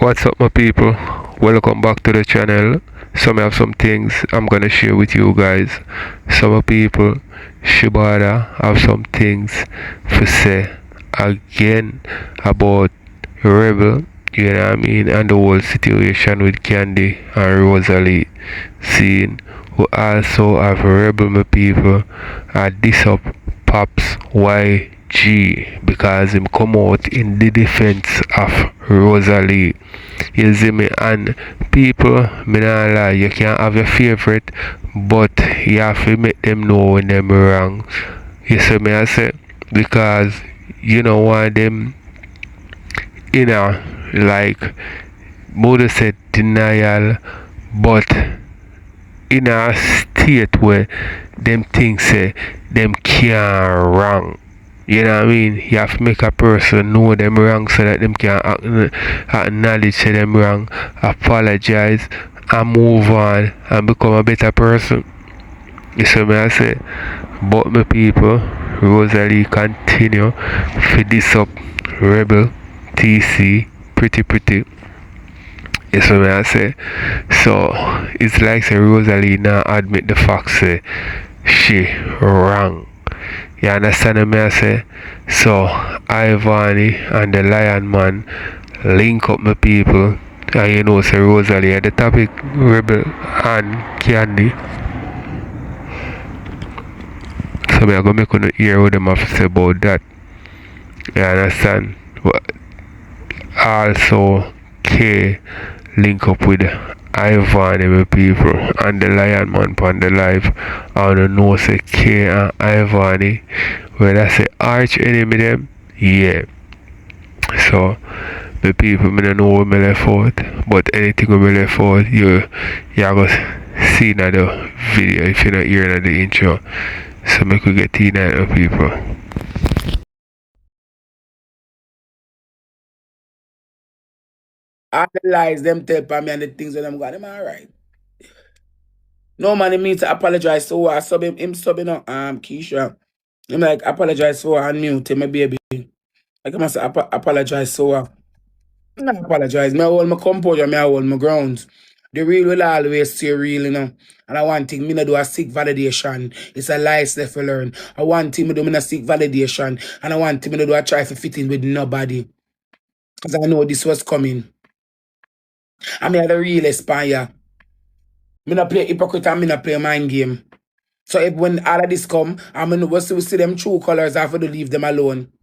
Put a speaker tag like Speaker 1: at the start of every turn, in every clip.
Speaker 1: What's up, my people? Welcome back to the channel. So, I have some things I'm gonna share with you guys. Some people, Shibada, have some things to say again about Rebel, you know what I mean, and the whole situation with Candy and Rosalie. Seeing we also have Rebel, my people, at this up Pops YG because him come out in the defense of Rosalie. You see me, and people, me not lie, you can't have your favorite, but you have to make them know when them wrong. You see me, I say, because you know why them, like Buddha said denial, but in a state where them things say them can't wrong. You know what I mean? You have to make a person know them wrong so that them can acknowledge say them wrong, apologize, and move on and become a better person. You see me I say? But my people, Rosalie continue for this up Rebel TC pretty. You see me I say? So it's like say Rosalie now admit the fact say she wrong. You understand me I say? So Ivany and the Lion Man link up my people, and you know say Rosalie at the topic Rebel and Candy. So me I go make you hear what them have to say about that. You understand? But also K link up with Ivan my people and the Lion Man on the live. I don't know say K and Ivany where I say arch enemy them. Yeah. So the people me don't know where me left out. But anything we me left out you go see in the video if you're not hearing the intro. So make we get in the people.
Speaker 2: All the lies them tell for me and the things that them got them alright. No man, he means to apologize to her. Him subbing on Keisha. Him like apologize for her and mute him, my baby. Like I must apologize to her. I don't apologize. Me hold my composure, me hold my grounds. The real will always stay real, you know. And I want thing, me not do a seek validation. It's a life left to learn. I want thing, me do me not seek validation. And I want thing, me not do a try to fit in with nobody. Because I know this was coming. I mean, I the real aspire. Me not play hypocrite and me not play mind game. So if when all of this come, I'm gonna see them true colors, I have to leave them alone.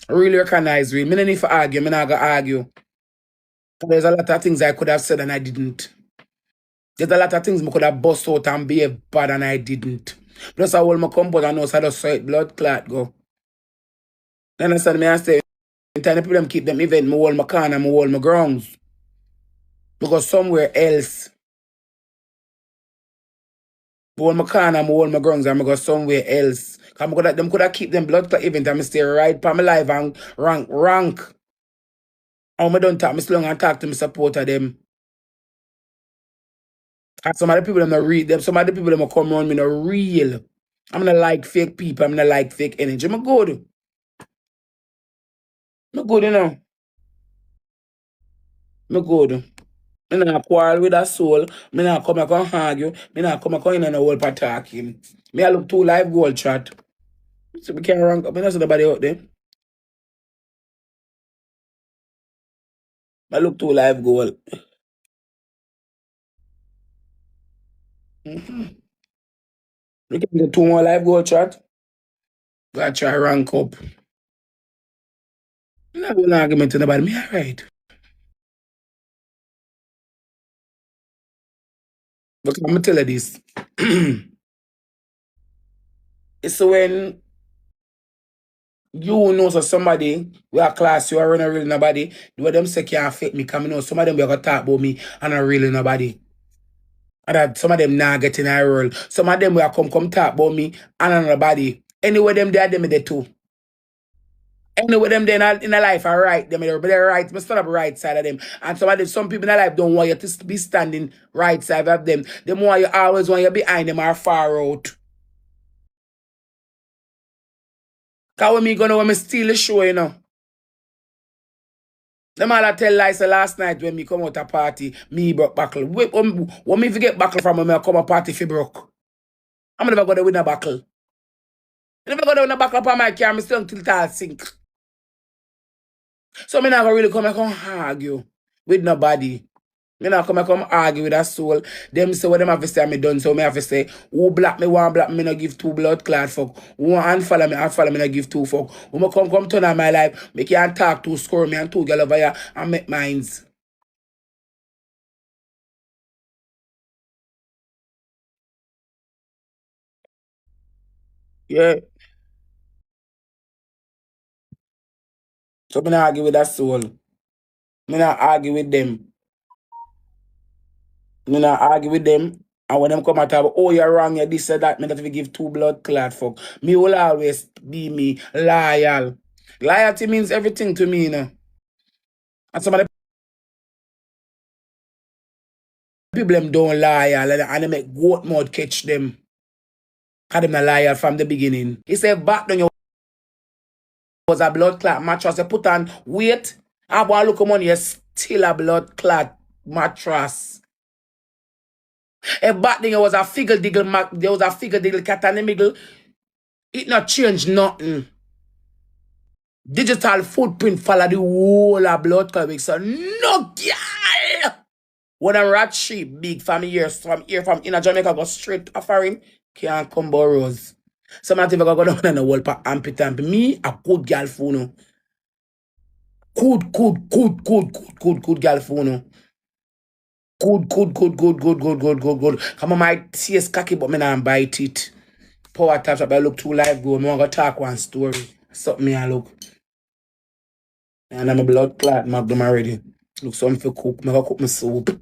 Speaker 2: Really recognize real. Me no need to argue, me not gonna argue. There's a lot of things I could have said and I didn't. There's a lot of things I could have bust out and be bad and I didn't. Plus I hold my comfort and know so I just saw it blood clot go. You understand me? I say, anytime the people keep them event, I hold my corner, I hold my grounds. Because somewhere else, I hold my corner, I hold my grounds, and I go somewhere else. Because them could have keep them blood clot event and I stay right for my life and rank. And I don't talk me long and talk to me supporter them. And some of the people them not read them, some of the people them come around me not real. I'm not like fake people, I'm not like fake energy. I'm good. I'm good, you know. I'm good. Me not quarrel with a soul. Me not come back and argue. Me not come back in and whole for talking. Me I look too live goal chat. So we can't rank up. Me not see nobody out there. I look too live goal. We can get two more live goal chat. Gotta try rank up. Me not going to argument to nobody. Me alright. But I'm tell you this. It's when you know so somebody we are class you are running really nobody. The way them say can't affect me come know some of them we gonna talk about me and not really nobody. And that some of them not getting a role. Some of them will come talk about me and not nobody. Anyway them they are them there too. Anyway them they in a life are right them there, but they're right. But stand up right side of them. And some people in their life don't want you to be standing right side of them. They want you always want you behind them or far out. Cause when me steal the show, you know. Them all I tell lies last night when me come out a party, me broke buckle. When me forget buckle from when I come a party for broke. I'm never gonna win a buckle. I never gonna win a buckle upon my car, I'm still till it sink. So me not gonna really come and argue with nobody. Me not come argue with a soul. Them say what them have to say me done, so me have to say, who black me, one black me, no give two blood clot fuck. Who unfollow me, no give two fuck. Who me come turn on my life, me can't talk to score me and two girl over here and make minds. Yeah. So me not argue with that soul. Me not argue with them. Me not argue with them. And when them come and talk, oh, you're wrong, you this or that, me that we give two blood clot fuck. Me will always be me loyal. Loyalty means everything to me, you know. And some of the people them don't loyal and they make goat mud catch them. Cause them not loyal from the beginning. He said back then you was a blood clot mattress. You put on weight. I want to look on you still a blood clot mattress. And back then you was a figure diggle there was a figure diggle cat and the middle. It not change nothing. Digital footprint follow the whole of blood clot. So no girl. When a rat sheep big from here from inner Jamaica go straight off him, can't come borrows. Some of them go down in the wall for ampy. Me, a good girl for no. Good girl for no. Good. Come on, my tears cocky, but me not bite it. Power taps up, I look too live go. Me want to talk one story. Something me I look. And I'm a blood clot, Magnum already. Look, something for cook. Me go cook my soup.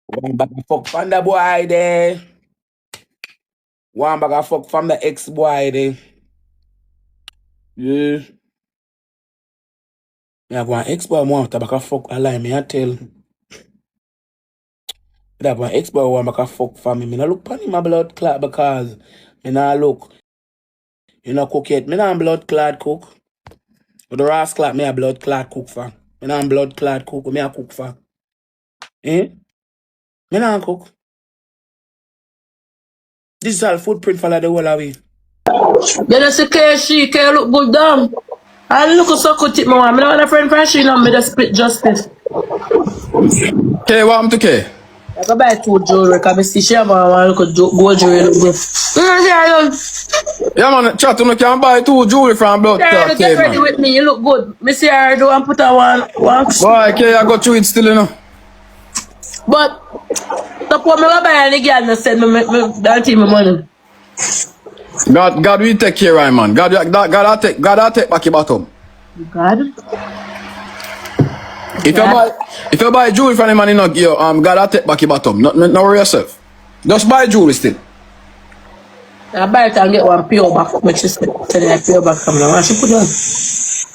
Speaker 2: One bag of fuck from the boy there. One bag of fuck from the ex-boy there. Yeah. Me have one ex-boy want to back a fuck a lie, me I tell. Me have one ex-boy want back a fuck for me. Me not look pan in my blood clot because me not look. You know cook yet. Me not blood clot cook. But the ras clot me a blood clot cook for. Me not blood clot cook. Me a cook for. Eh? Me not cook. Digital footprint follow the whole away.
Speaker 3: You know, say she can look good down. I look so good tip my one. I don't want a friend for she know me the split justice.
Speaker 4: K, what happened to K?
Speaker 3: I go buy two jewelry because I see she have one look gold jewelry look good.
Speaker 4: Yeah man, chat, you can buy two jewelry from blood clot, K,
Speaker 3: Get ready
Speaker 4: man.
Speaker 3: with me, you look good. Me see her do and put her one.
Speaker 4: Boy, K, I got through it still, you know.
Speaker 3: But the poor me go buy any girl and send me that team money.
Speaker 4: God will take care of him, man. God will take back your bottom.
Speaker 3: God?
Speaker 4: If you buy jewelry from him and you know, God will take back your bottom. No worry yourself. Just buy jewelry still.
Speaker 3: I buy it and get one pure back. But she said, pure back from now. She put on.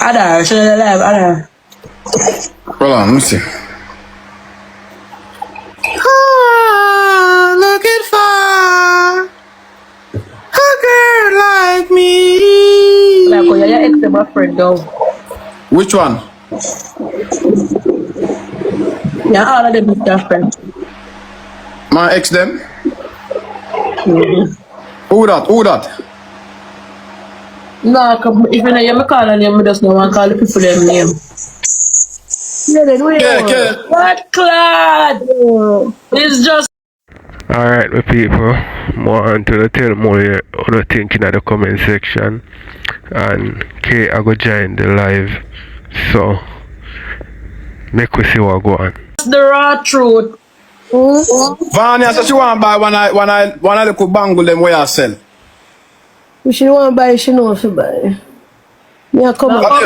Speaker 3: Ada, she alive, Ada.
Speaker 4: Hold on, let me see. Looking for a girl like me.
Speaker 3: Like, oh, your ex my friend though.
Speaker 4: Which one?
Speaker 3: Yeah, all of them is your friend.
Speaker 4: My ex them?
Speaker 3: Mm-hmm.
Speaker 4: Who that?
Speaker 3: No, if you know you call her name, I just don't want to call the people them name. Yeah, then we
Speaker 4: Yeah.
Speaker 3: What clad? It's just
Speaker 1: Alright, my people. More on to the tell more here on the thinking at the comment section. And K I go join the live. So make we see what go on.
Speaker 3: the raw truth.
Speaker 4: Vanya said she want to buy one of the bangle them where I sell.
Speaker 5: If she want to buy, she know if she buy. Me a come up.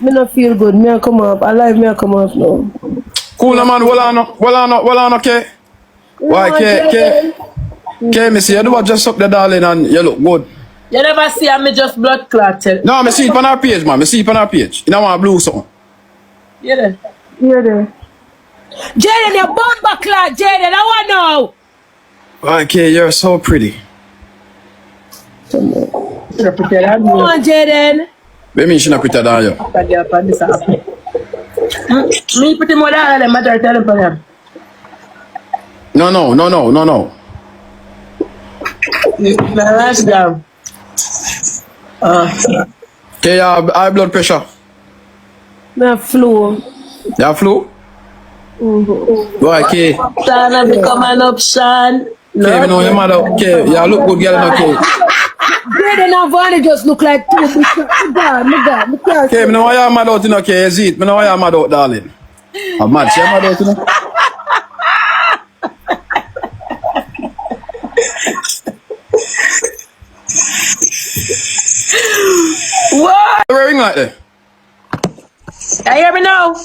Speaker 5: Me not feel good. Me a come up. I like me a come up now.
Speaker 4: Cool man, well on, okay? Why, K, me see you do what just up the darling and you look good.
Speaker 3: You never see me just blood clotted.
Speaker 4: No, me see it on our page, man. Me see it on our page. You know want blue something.
Speaker 3: You there?
Speaker 5: Yeah, there.
Speaker 3: Jayden, you're born back clad, Jayden. I want to know.
Speaker 4: Why, K, you're so pretty.
Speaker 3: Come on, Jayden.
Speaker 4: What mean she not prettier than you?
Speaker 3: Me pretty more than them, I tell them for them.
Speaker 4: No.
Speaker 3: Nice down.
Speaker 4: Okay, you have high blood pressure.
Speaker 5: My flu.
Speaker 4: You have flu? Why, okay?
Speaker 3: Son, I become an option.
Speaker 4: Okay, we know your mother. Okay, you look good, girl, okay.
Speaker 5: Jayden and Vani just look like two. Me God.
Speaker 4: Okay, me know why you're mad out, you know, okay, is it? Me know why you're mad out, darling. I'm mad, she mad out, you know?
Speaker 3: What?
Speaker 4: Where ring like that?
Speaker 3: You hear me now?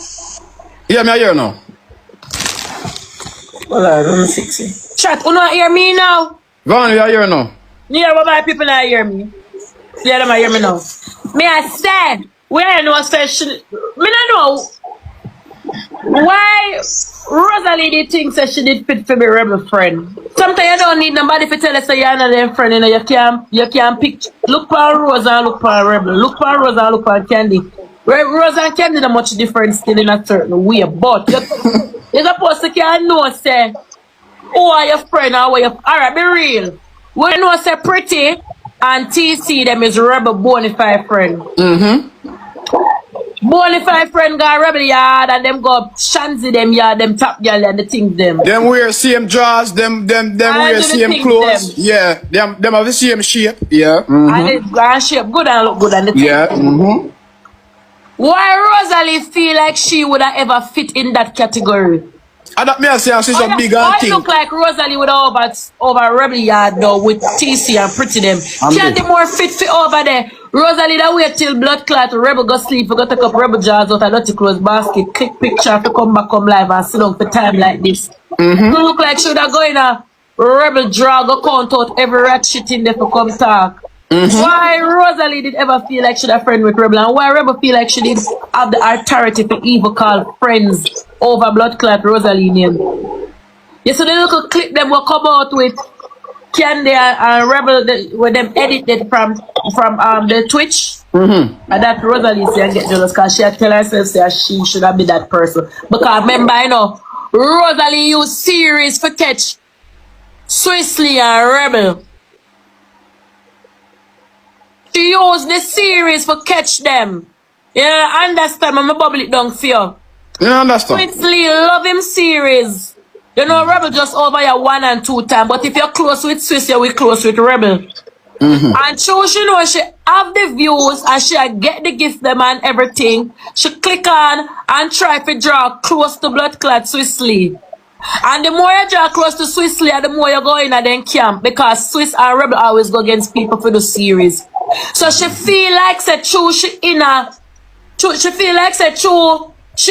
Speaker 4: Yeah, me I hear now.
Speaker 3: Hold on, I'm 60. Chat, you not hear me now?
Speaker 4: Van, you hear now?
Speaker 3: Yeah, but my people not hear me. Yeah, them hear me now. Me I said, where I know say she, me not know why Rosalie did think that she did fit for me rebel friend. Sometimes you don't need nobody to tell us that you're not their friend, you know, you can't pick, look for Rose and look for rebel, look for Rose and look for Candy. Rose and Candy are much different still in a certain way, but you're supposed to can know say who are your friend or where you alright, be real. We know say Pretti and TC them is rebel bonafide friend. Bonafide friend got rebel yard and them go shanzy them yard, them top girl and the things them.
Speaker 4: Them wear same drawers, them wear same clothes. Them. Yeah, them have the same shape. Yeah.
Speaker 3: And it's grand shape good and look good and the thing.
Speaker 4: Yeah.
Speaker 3: Why Rosalie feel like she would have ever fit in that category?
Speaker 4: I don't mean I say she's a big
Speaker 3: I
Speaker 4: thing.
Speaker 3: look like Rosalie would have over rebel yard though with TC and Pretti them. Can't more fit over there. Rosalie that wait till blood clot, rebel go sleep, we go take up rebel jars out of dirty clothes basket, click picture to come back, come live and sit down for time like this. You look like she would have go in a rebel drag, go count out every rat shit in there to come talk. Why Rosalie did ever feel like she'd a friend with rebel and why rebel feel like she did have the authority to even call friends over blood clot Rosalie name. You see the little clip them will come out with Candy and Rebel with them edited from the Twitch. And that Rosalie say and get jealous because she tell herself say she should have been that person. Because remember, you know, Rosalie used series for catch Swizzly and Rebel. She used the series for catch them. You know, understand? I'm bubble it down for you.
Speaker 4: You understand?
Speaker 3: Swizzly love him series. You know, Rebel just over your 1 and 2 time, but if you're close with Swiss, you're close with Rebel. And she know she have the views and she get the gift them and everything. She click on and try to draw close to blood clot Swizzly. And the more you draw close to Swizzly, the more you go in and then camp because Swiss and Rebel always go against people for the series. So she feel like she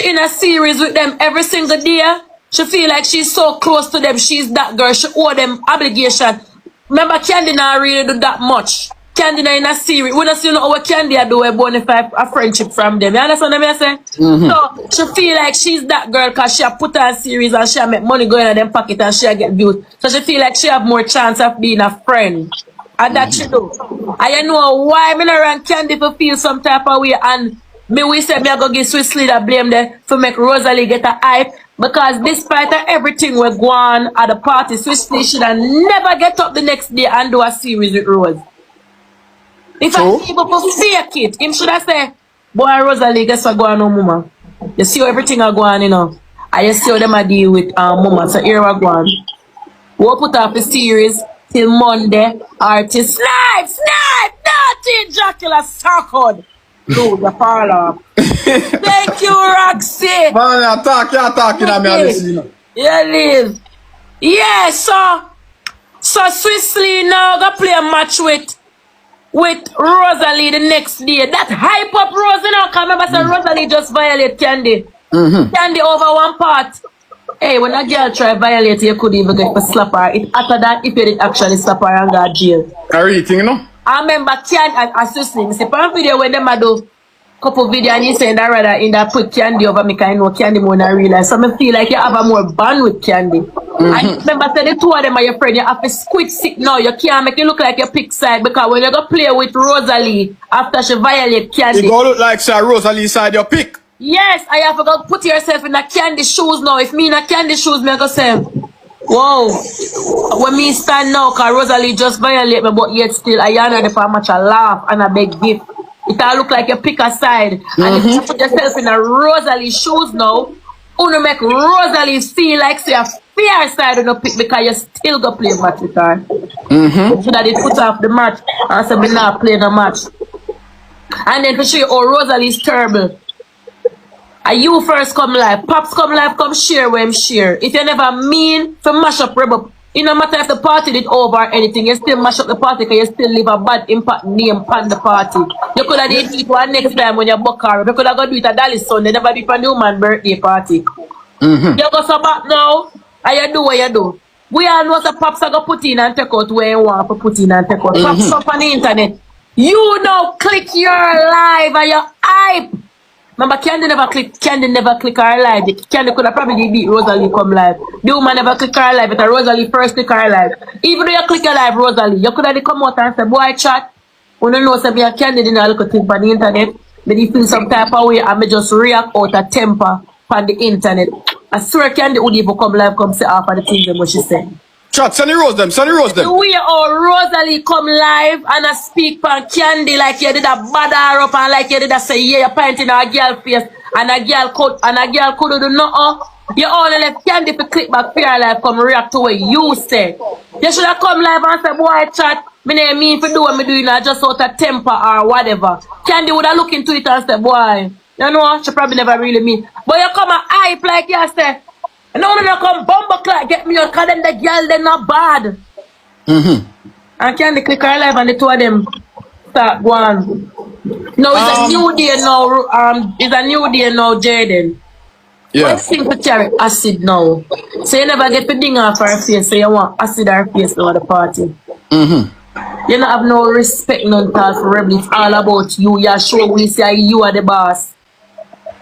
Speaker 3: in a series with them every single day. She feel like she's so close to them. She's that girl. She owe them obligation. Remember, Candy not really do that much. Candy not in a series. We don't see what Candy do a bonafide a friendship from them. You understand what I'm saying? So she feel like she's that girl because she put her a series and she make money going in them pocket and she get views. So she feel like she have more chance of being a friend. And that she do. And you know why me not run Candy for feel some type of way and we say me I go give Swizzly that blame there for make Rosalie get a hype. Because despite everything we're going at the party, Swizzly should have never get up the next day and do a series with Rose. If I see people fake it, him should have said, boy Rosalie, guess what going on, mama? You see how everything are going, you know. And you see how them are deal with mama. So here we're going. We'll put up a series till Monday or till Snipe, dirty Dracula circled. No, the parlor. Thank you, Roxy.
Speaker 4: Man, you're talking at me, you know.
Speaker 3: Yeah, live. Yeah, so Swizzly now go play a match with Rosalie the next day. That hype up Rose, you know, because remember Rosalie just violate Candy. Candy over one part. Hey, when a girl try violate, you could even get a slap her. It after that, if you did actually slap her and go to jail.
Speaker 4: Everything, you know?
Speaker 3: I remember Candy and Swizzly. I see one video when them do couple video and you saying that rather in that put Candy over me because I know Candy more than realize. So I feel like you have a more bond with Candy. I remember saying the two of them are your friend. You have to quit sick now. You can't make it look like you pick side because when you go play with Rosealee after she violate Candy.
Speaker 4: You go look like say Rosealee side your pick.
Speaker 3: Yes, I have to go put yourself in a Candy shoes now. If me in a Candy shoes, me I go say, whoa. When me stand now, cause Rosealee just violate me, but yet still I honor the for much a laugh and a big gift. It all look like you pick a side. And if you put yourself in a Rosealee shoes now, you make Rosealee feel like say a fair side on the pick because you still go play match with her. So that it put off the match and say me not play the match. And then to show you how Rosealee is terrible. And you first come live, Pops come live, come share where him share. If you never mean to mash up Rebel, it no matter if the party did over or anything, you still mash up the party because you still leave a bad impact name on the party. You could have did it one next time when you book her. You could have got do it at Dallas Sunday, never do it for Newman birthday party. You go so back now, and you do what you do. We all know the Pops are going to put in and take out where you want to put in and take out. Pops up on the internet. You now click your live and your hype. Remember, Candy never click her live. Candy could have probably beat Rosealee come live. The woman never click her live, but Rosealee first click her live. Even though you click your live, Rosealee, you could have come out and say, boy, chat. When you know something, Candy didn't look at things on the internet, but you feel some type of way and me just react out of temper on the internet. I swear Candy would even come live, come say half of the things that she said.
Speaker 4: Chat, send the rose them.
Speaker 3: The way how Rosealee come live and I speak for Candy like you did a bad her up and like you did a say yeah, you're painting a girl face and a girl could do nothing. You only let Candy to click back for your life come react to what you say. You should have come live and say, boy, chat, me don't mean to do what me doing just out of temper or whatever. Candy would have looked into it and say, boy, you know, she probably never really mean. But you come and hype like you say, no, come bumble clock, get me out, cause them the girl, they're not bad. And Candy click her live and the two of them start going. No, it's a new day now, it's a new day now, Jayden.
Speaker 4: Yeah.
Speaker 3: What thing to carry acid now? So you never get the ding off her face, so you want acid her face now at the party. You don't have no respect, none talk for Rebel, it's all about you. You show we say you are the boss.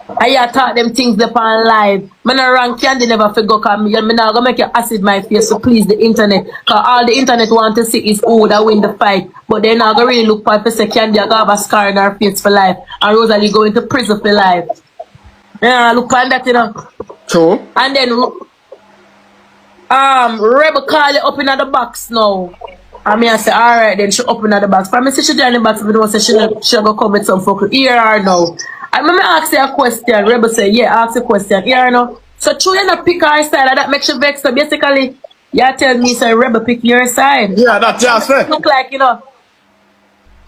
Speaker 3: I you talk them things upon live. Me no wrong Candy never forget cause me not gonna make you acid my face to please the internet. Cause all the internet want to see is who that win the fight. But they not gonna really look for it say Candy gonna have a scar in her face for life. And Rosealee going to prison for life. Yeah, look on that, you know.
Speaker 4: True.
Speaker 3: And then Rebel call you up in the box now. And me I say, alright then she open the box. For me say she join the box, but don't say she go come with some fuck here or now. I remember ask you a question. Rebel say, yeah, ask a question. Here no. So true you not pick her side and that makes you vex. So basically, you tell me say Rebel pick your side.
Speaker 4: Yeah, that's just it.
Speaker 3: Look like, you know.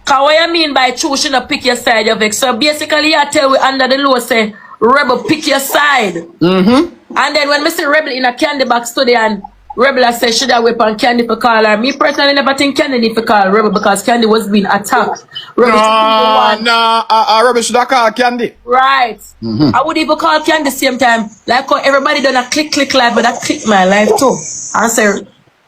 Speaker 3: Cause what you mean by true she not pick your side, you vex. So basically you tell we under the law say Rebel pick your side. And then when Mr. Rebel in a Candy box today and Rebel said should I whip on Candy for call her. Me personally never think Candy need to call Rebel because Candy was being attacked. Rebel
Speaker 4: Rebel should have called Candy.
Speaker 3: Right. I would even call Candy same time. Like how everybody done a click live, but I click my life too. And say,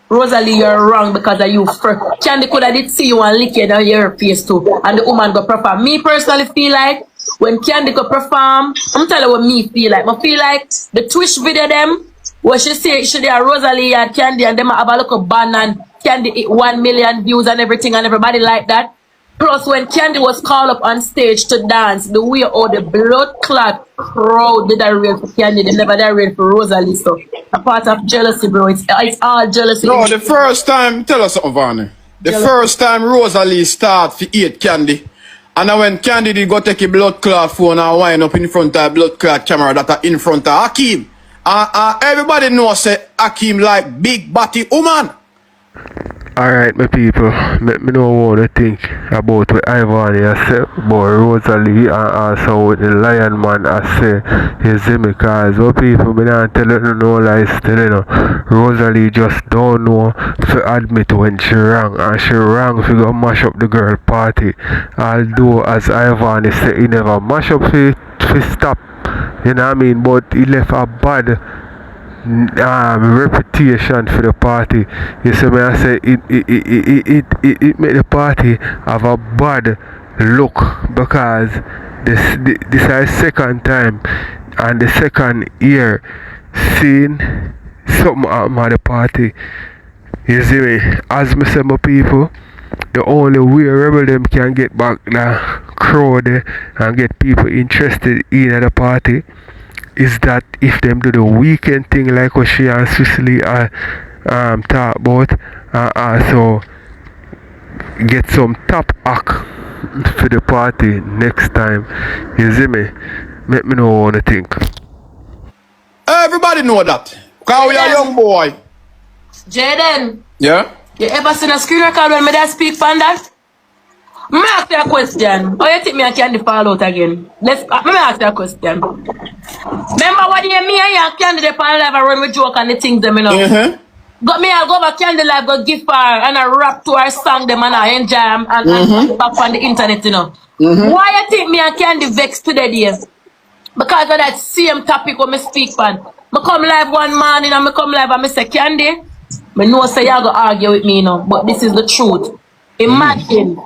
Speaker 3: Rosealee, you're wrong because of you first. Candy could have did see you and lick you down your face too. And the woman go perform. Me personally feel like when Candy go perform, I'm telling you what me feel like. I feel like the Twitch video them where she say she there Rosealee and Candy and them have a look of ban and Candy hit 1 million views and everything and everybody like that. Plus when Candy was called up on stage to dance, the way all the blood clot crowd did that real for Candy, they never that real for Rosealee. So a part of jealousy, bro. It's all jealousy.
Speaker 4: No, the first time, tell us something, Varney. The first time Rosealee start to eat Candy. And when Candy did go take a blood clot phone and wind up in front of a blood clot camera that are in front of Hakeem. Everybody knows say Hakeem like big body woman.
Speaker 1: Alright, my people, let me know what you think about what Ivany said about Rosealee and also with the Lion Man I say, you see me, cause what people me not tell you no lies still, you know. Rosealee just don't know to admit when she wrong, and she wrong to go mash up the girl party. Although as Ivany say he never mash up to stop, you know what I mean, but he left a bad reputation for the party. You see me, I say it made the party have a bad look because this is the second time and the second year seeing something happen at the party. You see me? As me say, my people, the only way rebel them can get back the crowd and get people interested in the party is that if them do the weekend thing like what she and Sicily talk about, and also get some top act for the party next time. You see me? Make me know what I think.
Speaker 4: Everybody know that. Because we are young boy.
Speaker 3: Jayden,
Speaker 4: Yeah?
Speaker 3: you ever seen a screen record when me that speak from that? Me ask you a question. How you think me and Candy fall out again? Let me ask you a question. Remember what you me and you and Candy dey on live and run with joke and the things them, you know? Got me, I'll go over Candy live, go give her and I rap to her song them and I enjoy them and back on the internet, you know. Why you think me and Candy vex today, dear? Because of that same topic when me speak on. Me come live one morning and me come live and me say, Candy, me know say you go argue with me, you know, but this is the truth. Imagine,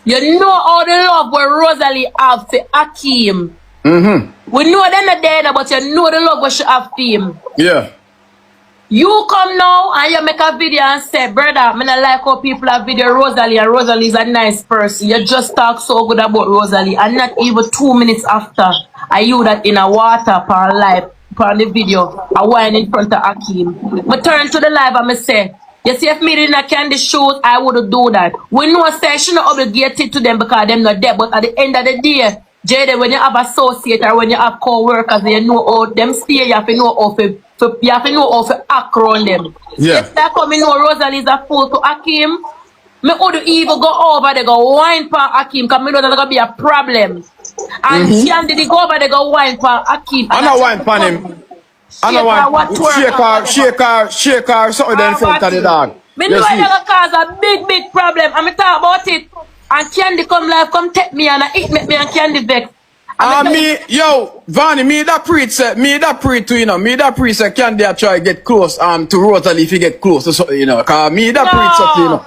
Speaker 3: you know all the love where Rosealee have for Hakeem. We know they're not there, but you know the love what she have for him.
Speaker 4: Yeah.
Speaker 3: You come now and you make a video and say, brother, I don't like how people have video Rosealee and Rosealee is a nice person. You just talk so good about Rosealee and not even 2 minutes after I you that in a water per live per the video I wine in front of Hakeem. I turn to the live and I say, you see if me in a Candy shoes, I would do that. We know say she not obligated to them because them not there, but at the end of the day, Jayden, when you have associate or when you have co-workers, you know how them stay, you have to know how you have to know how to act around them.
Speaker 4: Yeah.
Speaker 3: If that come, you know Rosealee is a fool to Hakeem, me would even go over, they go wine for Hakeem, because me know that's going to be a problem. And Candy, they go over, they go wine for Hakeem.
Speaker 4: I know wine for him. I know wine. Shake her, something there in front of the dog.
Speaker 3: Me know it's going to cause a big problem. And me talk about it. And Candy come live, come take me and it make me and Candy vex.
Speaker 4: Yo, Vanny, me that preach to, you know, me that preach Candy try get close to Rosealee if you get close to something, you know, cause me that preach something, you know.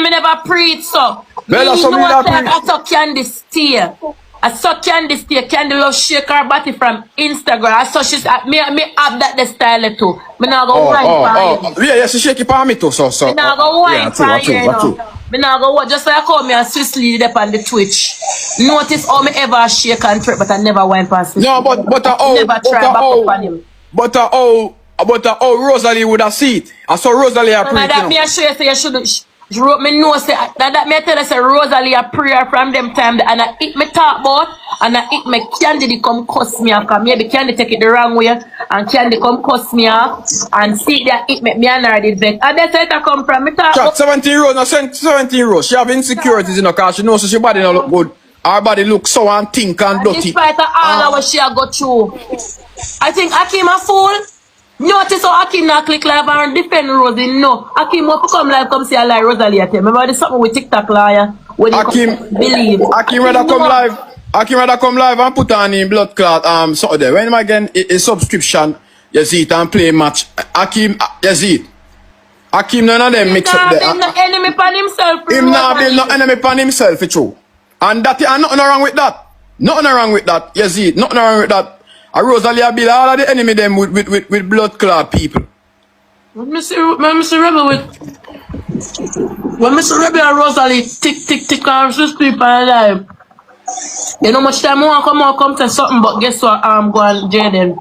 Speaker 3: Me never preach so.
Speaker 4: Well,
Speaker 3: me
Speaker 4: so
Speaker 3: know
Speaker 4: me that
Speaker 3: like
Speaker 4: preach.
Speaker 3: I saw Candy steer. I saw Candy steer. Candy love shake her body from Instagram. I saw she's me have that the style too. Me now go wine for
Speaker 4: Yeah, she shake it for me too, so.
Speaker 3: me now go wine for you. Me now go just like I call me and Sicily up on the Twitch. Notice how me ever shake and trip, but I never wine past him.
Speaker 4: No, but
Speaker 3: never try back up on him.
Speaker 4: But Rosealee would have see it. I saw Rosealee a preach,
Speaker 3: that me I show you say you should. Me know say that me tell you say Rosealee a prayer from them time and I eat me talk about and I eat me Candy come cuss me off because maybe Candy take it the wrong way and Candy come cuss me off and see that eat me and her did vex. And that's where it come from. Me talk
Speaker 4: about 17 rows, no 17 rows. She have insecurities, you know, because she knows she body don't look good. Her body looks so and think and dirty.
Speaker 3: Despite all of what she a go through. I think Hakeem a fool. Notice how Hakeem not click live and defend Rosie. No. Hakeem will come live, come see a lie Rosealee at him. Remember there's something with TikTok liar when
Speaker 4: Hakeem
Speaker 3: believe.
Speaker 4: Hakeem rather come live. Hakeem rather come live and put on in blood clot something there. When him again a subscription, you see it and play match. Hakeem you see it. Hakeem none of them mix up there.
Speaker 3: Him no enemy pan himself.
Speaker 4: Him not build no enemy pan himself, it's true. And that and nothing wrong with that. Nothing wrong with that. You see it, nothing wrong with that. A Rosealee build all of the enemy them with blood clot people.
Speaker 3: When Mr. Rebel with when Mr. Rebel and Rosealee tick and just people alive. You know much time I come to something, but guess what? I'm going Jayden.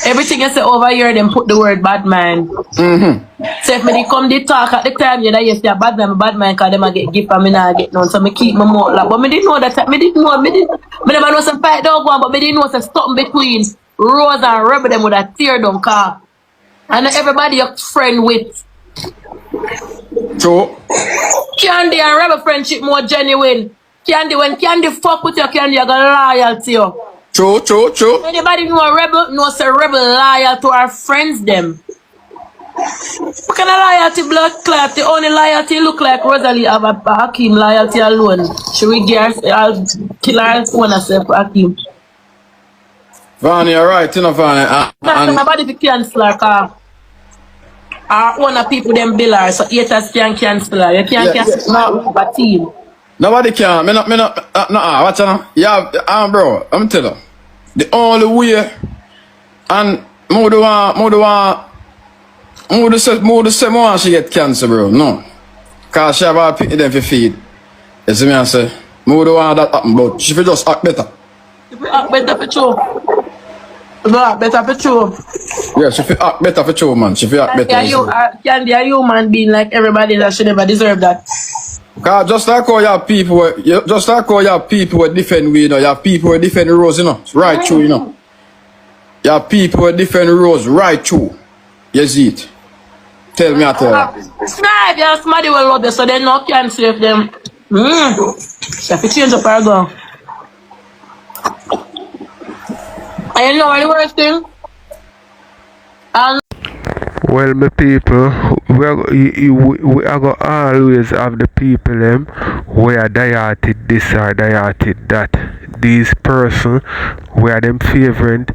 Speaker 3: Everything you say over here, them put the word bad man. So if me come they talk at the time, you know, you say bad man, because them get gift and me not get none. So me keep my mouth locked. But me didn't know that. Me never know some fight dog one, but me didn't know some something between Rose and Rebel them with a tear down car. And everybody you're friend with.
Speaker 4: True.
Speaker 3: Candy and Rebel friendship more genuine. Candy, when Candy fuck with you, Candy, you got loyal to you.
Speaker 4: True.
Speaker 3: Anybody know Rebel? No, say Rebel loyal to our friends them. What kind of loyalty blood clot? The only loyalty look like Rosealee have a Hakeem loyalty alone. Should we get I'll kill her one herself Hakeem.
Speaker 4: Vanny, alright, you know Vanny.
Speaker 3: Nobody can cancel her car. One of people them bill her, so haters can cancel her. You can't cancel her a team.
Speaker 4: Nobody can. Me not watch out. Yeah, bro, I'm telling you. The only way and more do want More the same one she get cancer, bro. No. Cause she have a pity them for feed. You see me I say? More the one that happen, but she feel just act better.
Speaker 3: Act better for true. Act better for true.
Speaker 4: Yeah, she feel act better for true, man. She feel act better.
Speaker 3: Can be a human being like everybody that should never deserve that.
Speaker 4: Cause just like how you have people with different way, you know, you have people with different roles, you know. It's right true, you know. You have people with different roles, right true. You see it. Tell me I tell you.
Speaker 3: Snipe, yeah, somebody will love you, so they no can save them. She have to change up her gun. And you know what the worst thing?
Speaker 1: Well, my people, we are going to always have the people them we are dieted this or dieted that. These person we are them favorite,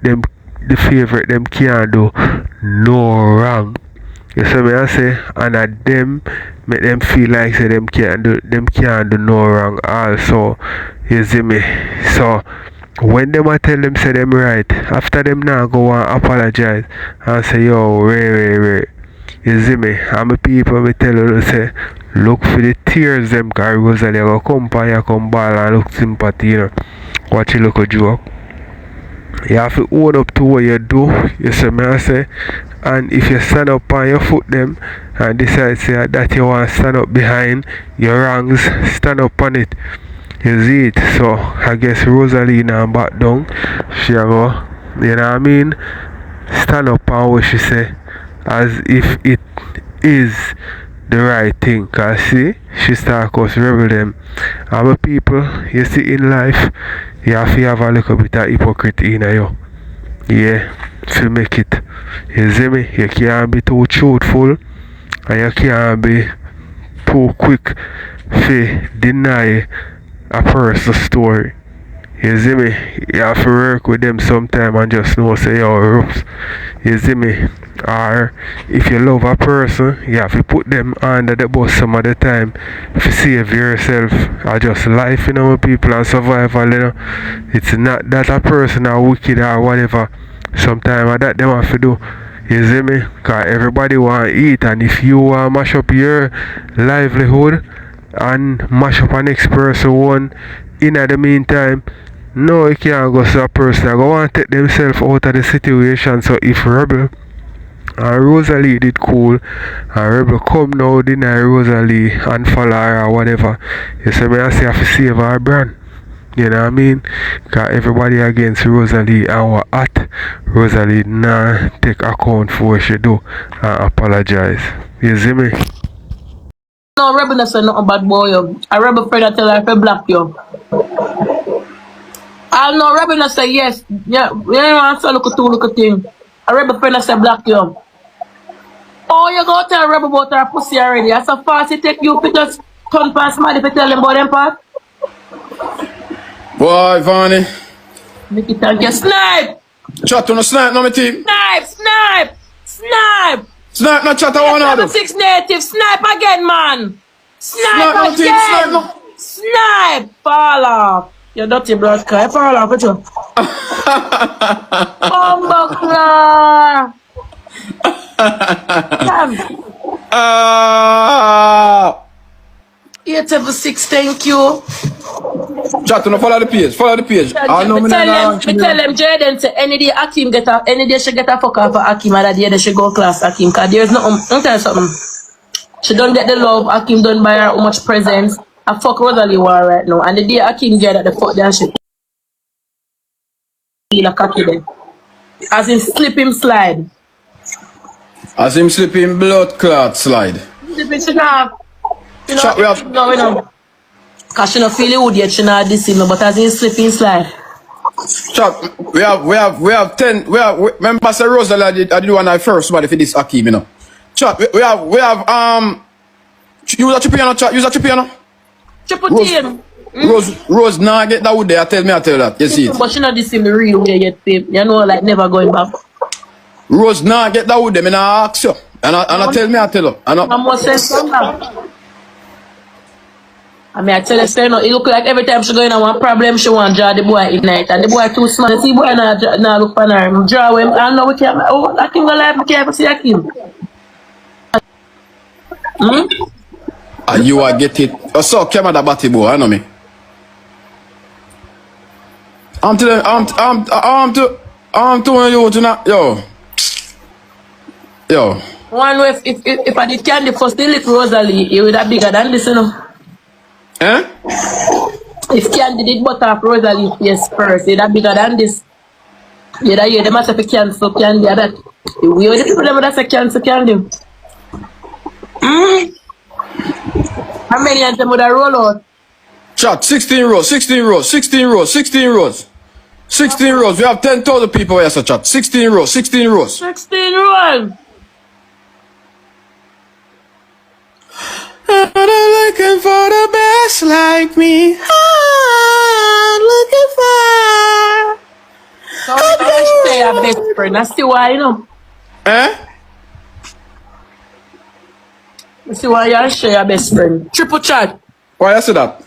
Speaker 1: them the favorite them can't do no wrong. You see me I say, and at them make them feel like say them can't do no wrong also. You see me? So when them I tell them say them right, after them now go and apologize and say yo Ray. You see me? And my people me tell you say look for the tears them cause Rosalie go come by you come ball and look sympathy, you know. Watch you look a joke. You have to own up to what you do, you see me I say. And if you stand up on your foot them and decide say that you want to stand up behind your wrongs, stand up on it. You see it. So I guess Rosalie now back down. She go, you know what I mean? Stand up on what she say as if it is the right thing. Cause see, she start cause rebel them. And my people, you see in life, you have to have a little bit of hypocrite in you. Yeah, to make it. You see me? You can't be too truthful and you can't be too quick to deny a person's story. You see me? You have to work with them sometime and just know say yo roughs. You see me? Or if you love a person, you have to put them under the bus some of the time to save yourself. Or just life, you know, people and survival, you know. It's not that a person are wicked or whatever. Sometimes that them have to do. You see me? Because everybody want to eat, and if you want to mash up your livelihood and mash up an next person one in the meantime, no, you can't go to a person that go and take themselves out of the situation. So if Rebel and Rosalie did cool and Rebel come now deny Rosalie and follow her or whatever, you see me I say I have to save her brand. You know what I mean? Because everybody against Rosalie and what at Rosalie nah take account for what she do and apologize. You see me?
Speaker 3: No, Rebel not say nothing bad boy. A Rebel friend that tell her to block you. I know Rebel not say yes. Yeah, you know answer look at thing. A Rebel friend that say block you. Oh, you go tell Rebel about her pussy already. That's so fast it take you to just turn past somebody to tell them about them part.
Speaker 4: Boy, Vani.
Speaker 3: Make it and get snipe.
Speaker 4: Chat on a snipe, no, my team.
Speaker 3: Snipe.
Speaker 4: Snipe, no chat, I want to
Speaker 3: 6 native. Snipe again, man. Snipe
Speaker 4: no,
Speaker 3: again.
Speaker 4: team, snipe, no.
Speaker 3: Snipe. Fall off. You dirty blood cry. Fall off, what you? Bumbleclaw. Damn. 876, thank you.
Speaker 4: Chat on follow the page. I know me
Speaker 3: tell them Jayden say any day Akim any day she get a fuck off for Akim and that day they should go class Akim cause there's nothing. I'll tell you something. She don't get the love Akim don't buy her how much presents. I fuck Rosalie war right now and the day Akim get that the fuck that shit feel a cocky then. As in slip him slide.
Speaker 4: As him slip him blood clot slide.
Speaker 3: Slip she not.
Speaker 4: Chat we have
Speaker 3: No. Cause she not feel it wood yet, she not this me, but as in slipping slide.
Speaker 4: Chat, we have 10. Remember say Rosalie I did one I first somebody for this Akim, you know. Chat, we have use a chipiano, chat, use a chipiano.
Speaker 3: Chipiano.
Speaker 4: Rose nah get that wood there, tell you that. You see it.
Speaker 3: But she not this in the real way yet, babe. You know like never going back.
Speaker 4: Rose nah get that wood there, me nah ask you. And I tell you.
Speaker 3: I must say something. I mean, I tell you, say no, it look like every time she go in on one problem, she want to draw the boy at night. And the boy too smart. You see, boy now look for her. Draw him. I know we can't. Oh, I can go live. We can't see a kid.
Speaker 4: And you are get it. I saw camera batty boy, I know me. I'm telling you tonight, yo.
Speaker 3: One way, if I did candy first, the little rosealee, it would have bigger than this, you know.
Speaker 4: Eh?
Speaker 3: If candy did butter off rosealee face first, it would have bigger than this. Yeah, that year, they must have cancel candy, that. We are the people that say cancel candy. How many of them would I roll out?
Speaker 4: Chat, 16 rows. 16 rows. We have 10,000 people here, so chat. 16 rows.
Speaker 3: 16 rows.
Speaker 4: I'm looking for the best like me. I'm looking for.
Speaker 3: So I say a best friend. That's still why, you know.
Speaker 4: Eh?
Speaker 3: That's still why you share your best friend. Triple chat.
Speaker 4: Why you say that?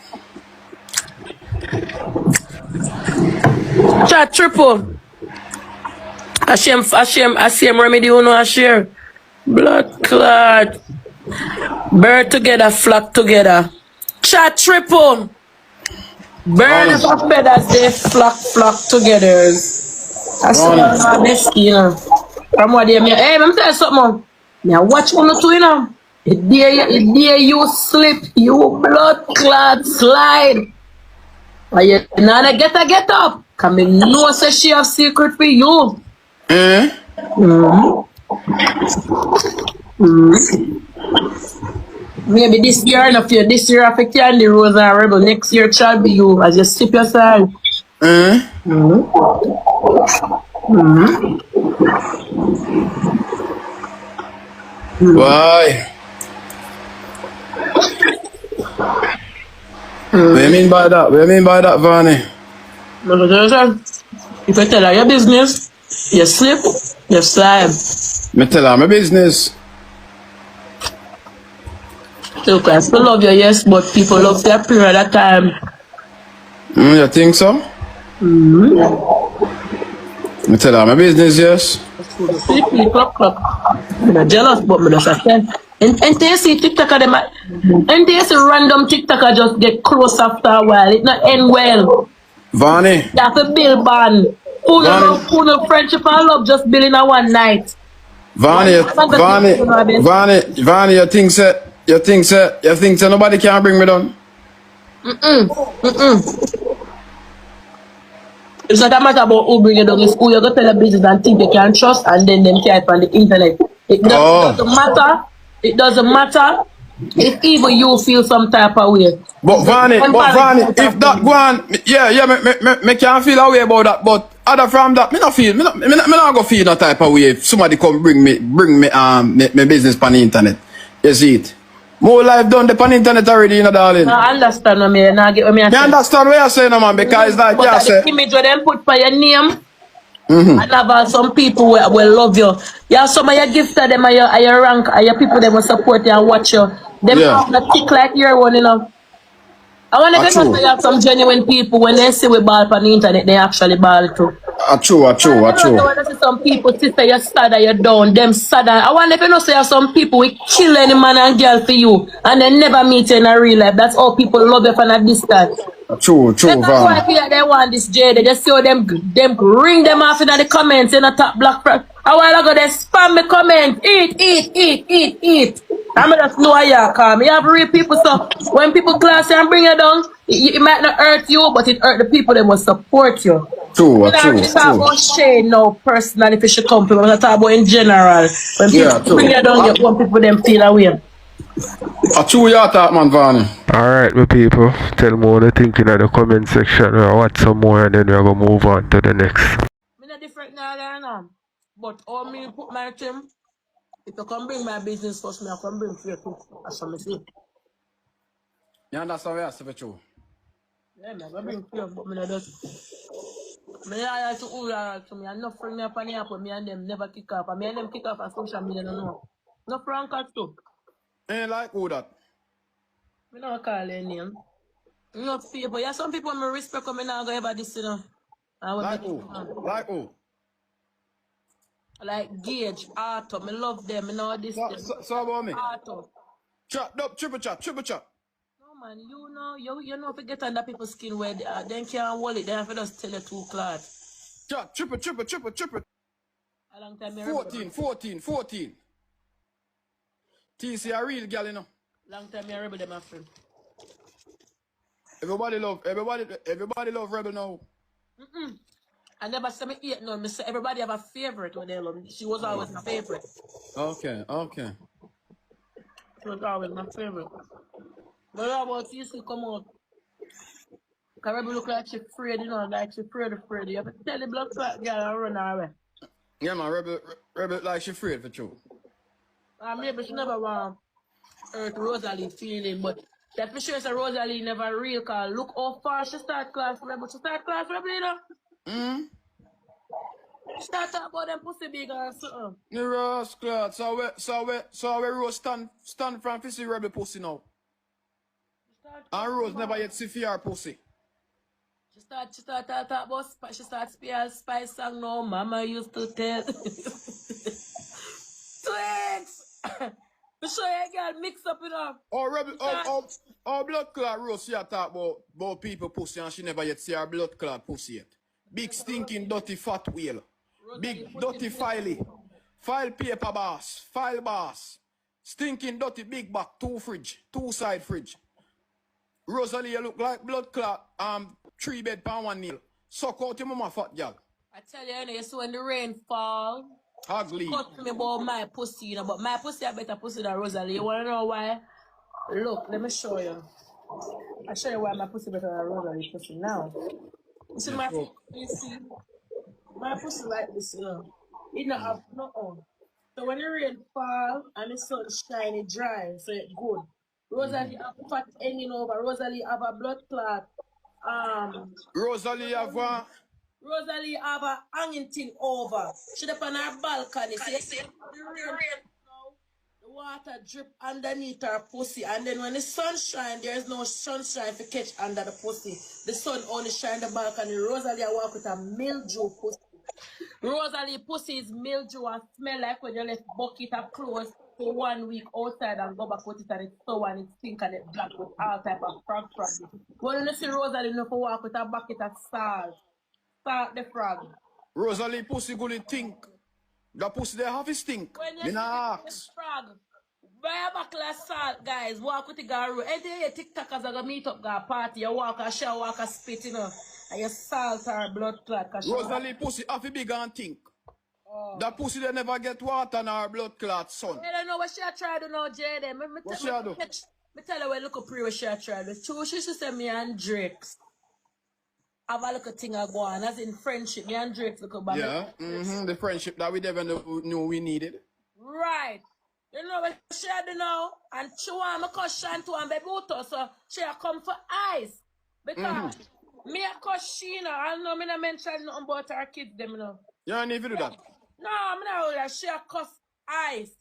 Speaker 3: Chat triple. I shame remedy, you know, I share. Blood clot. Bird together, flock together. Chat triple. Birds of feathers, they flock together. That's my best, you know. From what they mean. Hey, let me tell you something. Me, I watch one or two, you know. It dare you slip, you blood clot slide. But you not get up. Cause me know say she have secret for you. Maybe this year enough you. This year affect you and the rose and rebel. Next year shall be you as you slip your side.
Speaker 4: Why? What do you mean by that? What do you mean by that, Vani?
Speaker 3: If I tell her your business, you slip, you slide.
Speaker 4: Me tell her my business.
Speaker 3: So people love you, yes, but people love their period of time.
Speaker 4: You think so? Me tell her my business, yes.
Speaker 3: Sleepy, clock. I'm not jealous, but I'm just a fan. And they see TikToker, and they see random TikToker just get close after a while. It not end well.
Speaker 4: Vani.
Speaker 3: You have to build bond. Who friendship and love just build in a one night.
Speaker 4: Vani, you think say nobody can bring me down?
Speaker 3: It's not a matter about who bring you down. It's who you go tell a business and think you can trust, and then them type on the internet. It doesn't matter. It doesn't matter if even you feel some type of way.
Speaker 4: But Vani, if that go on, me can't feel a way about that. But other from that, me not go feel that type of way. If somebody come bring me my business on the internet. You see it. More life done the on internet already, you know, darling.
Speaker 3: I understand what me get what me
Speaker 4: I understand what you're saying, man, because like
Speaker 3: you say. The image where them put for your name. And have some people will love you. You have some of your gifted them and your rank and your people that will support you and watch you. Them not tick like your one, you know. I want to say you have some genuine people when they see we ball on the internet, they actually ball too.
Speaker 4: True.
Speaker 3: I want to see some people sister you're sad and you're down, them sad. I want to know say you have some people we kill any man and girl for you and they never meet you in a real life. That's all people love you from a distance.
Speaker 4: True,
Speaker 3: That's why I feel like they want this Jay. They just see them ring them off in the comments in the top black. A while ago they spam me comment. Eat. I'm just know how you come. You have real people, so when people class you and bring you down, it might not hurt you, but it hurt the people that will support you.
Speaker 4: True.
Speaker 3: I don't talk about Shane now personally if you should come to me. I talk about in general. When people bring you down, you want people them feel away.
Speaker 4: True, you talk, man, Vani.
Speaker 1: Alright, my people. Tell me what you think in the comment section or what some more, and then we're going to move on to the next.
Speaker 3: I'm not different now, but all me put my team. If you come bring my business first, I come bring fear too. That's what I say.
Speaker 4: You understand what I say for true?
Speaker 3: Yeah, man, I bring fear, but I don't. I like to all to me. I'm not friend me up on the app, me and them never kick off. Me and them kick off on social media, no. No frank too.
Speaker 4: Ain't like who that?
Speaker 3: Me not call their name. No people. Yeah, some people me respect me now go ever this, you know. I will
Speaker 4: Like
Speaker 3: make it
Speaker 4: who?
Speaker 3: fun.
Speaker 4: Like who?
Speaker 3: Like Gage, Arthur, me love them, you know this them.
Speaker 4: So about me.
Speaker 3: Arthur.
Speaker 4: Chat up, triple chat, triple chat.
Speaker 3: No man, you know if you get under people's skin where they can't hold it, they have to just tell you too clad.
Speaker 4: Chat, triple.
Speaker 3: A long time me
Speaker 4: 14. TC a real girl, you know.
Speaker 3: Long time me rebel them, my friend.
Speaker 4: Everybody love Rebel now.
Speaker 3: I never say me hate none. Me say everybody have a favorite with them. She was always my favorite.
Speaker 4: Okay.
Speaker 3: She was always my favorite. But how about TC come out? Because Rebel look like she afraid, you know, like she afraid. You have to tell the blood clot girl and run her away.
Speaker 4: Yeah, man, Rebel like she afraid for true.
Speaker 3: Maybe she never want hurt Rosalie feeling, but that for sure is Rosalie never real, cause look how far she start class Rebel. She start class Rebel, you know? She start talk about them pussy big and something.
Speaker 4: The Rose clot, so where Rose stand from to see Rebel pussy now. And Rose never yet see fear pussy.
Speaker 3: She start talk about she start spell spice song now. Mama used to tell. Twix! Me show you girl mix up, you know.
Speaker 4: Blood clot Rose she a talk about people pussy and she never yet see her blood clot pussy yet. Big stinking dirty fat wheel. Big dirty file paper boss. File boss. Stinking dirty big back, two side fridge. Rosalie, you look like blood clot 3 bed per 1 nail. Suck out your mama fat girl.
Speaker 3: I tell you, so when the rain fall,
Speaker 4: ugly.
Speaker 3: cut me about my pussy, you know, but my pussy a better pussy than Rosalie. You wanna know why? Look, let me show you. I'll show you why my pussy better than Rosalie pussy now. You see my pussy, you see? My pussy like this, you know. It don't have nothing. So when the rain fall and the sun shine, it dry, so it's good. Rosalie have fat hanging over. Rosalie have a blood clot.
Speaker 4: Rosalie have a...
Speaker 3: Rosalie have a hanging thing over. She up on her balcony. See, the rain now, the water drip underneath her pussy. And then when the sun shine, there is no sunshine to catch under the pussy. The sun only shine the balcony. Rosalie walk with a mildew pussy. Rosalie pussy is mildew and smell like when you left bucket of clothes for 1 week outside and go back with it and it's so and it stink and it black with all type of frog. When you see Rosalie, you walk with a bucket of salt. Salt the frog.
Speaker 4: Rosalie pussy gonna think. The pussy they have a stink.
Speaker 3: When you see the frog, buy a bucket of salt, guys. Walk with the girl. Any day your TikTokers are gonna meet up, go party. You walk a shower, walk a spit, you know. And you salt her blood clot.
Speaker 4: Rosalie pussy have a big and think. Oh. The pussy they never get water in her blood clot, son.
Speaker 3: I don't know what she try to do now, Jayden.
Speaker 4: What she do?
Speaker 3: Me tell her when look up pre what she try to do. True, she should say me and Drake's have a little thing go on, as in friendship. Me and Drake's look about.
Speaker 4: Yeah, the friendship that we never knew we needed.
Speaker 3: Right. You know what she do now? And she want me cuss Shantu and Bebuto, so she come for ice. Because me a cuss Sheena, I know me not mention nothing about her kids, them, you know.
Speaker 4: You don't need to do that?
Speaker 3: No, I'm not that she a cuss ice.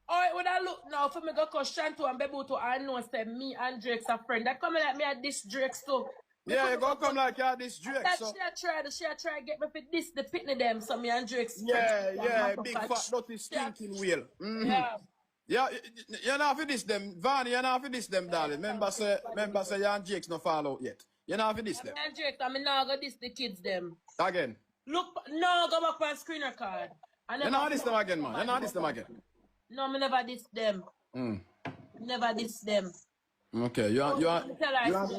Speaker 3: Oh, it would have look now for me go cuss Shantu and Bebuto, I know say me and Drake's a friend. That come like me at this Drake's too.
Speaker 4: Yeah, you go come like you this Drake.
Speaker 3: That
Speaker 4: so.
Speaker 3: she try to get me for this, the pitney them, so me and Drake's
Speaker 4: Yeah, big fat dirty stinking wheel. Yeah, you're not for this them, Vani, you're not for this them, darling. Remember say you and Jake's not fall out yet. You're not for this them.
Speaker 3: Me and Drake, I mean now go this the kids them.
Speaker 4: Again.
Speaker 3: Look, no, go back on screen record.
Speaker 4: You're not this them again, man. You're not this them again.
Speaker 3: No, me never diss them. Never diss them.
Speaker 4: Okay, you are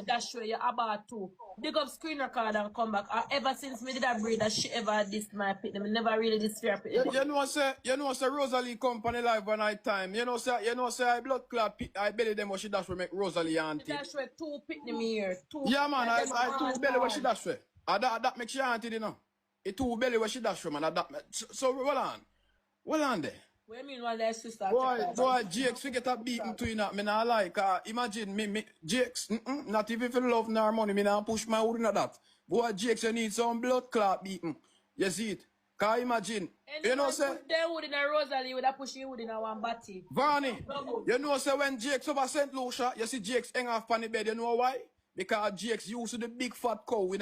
Speaker 3: that's where you're about to dig up screen record and come back. Ever since me did that breed that she ever dissed my pit, me never really diss fair pit.
Speaker 4: You know say Rosalie company live one night time. You know say I blood clot I belly them what she dash we make Rosalie auntie.
Speaker 3: That's where 2 pitney me here.
Speaker 4: Yeah man, I 2 belly what she dash we. That makes she auntie, you know. It 2 belly what she dash we, man. So hold on there.
Speaker 3: What you mean one their sister?
Speaker 4: Boy, Jakes, we get a beating to you now. Me not like, imagine me, Jakes, not even for love nor money, me not push my wood in that. Boy, Jakes, you need some blood clot beating. You see it? Cause imagine, you know say.
Speaker 3: They would in a Rosalie, would have pushed you wood in a one batty.
Speaker 4: Vani, you know say when Jakes over St. Lucia, you see Jakes hang off on the bed, you know why? Because Jakes used to the big fat cow in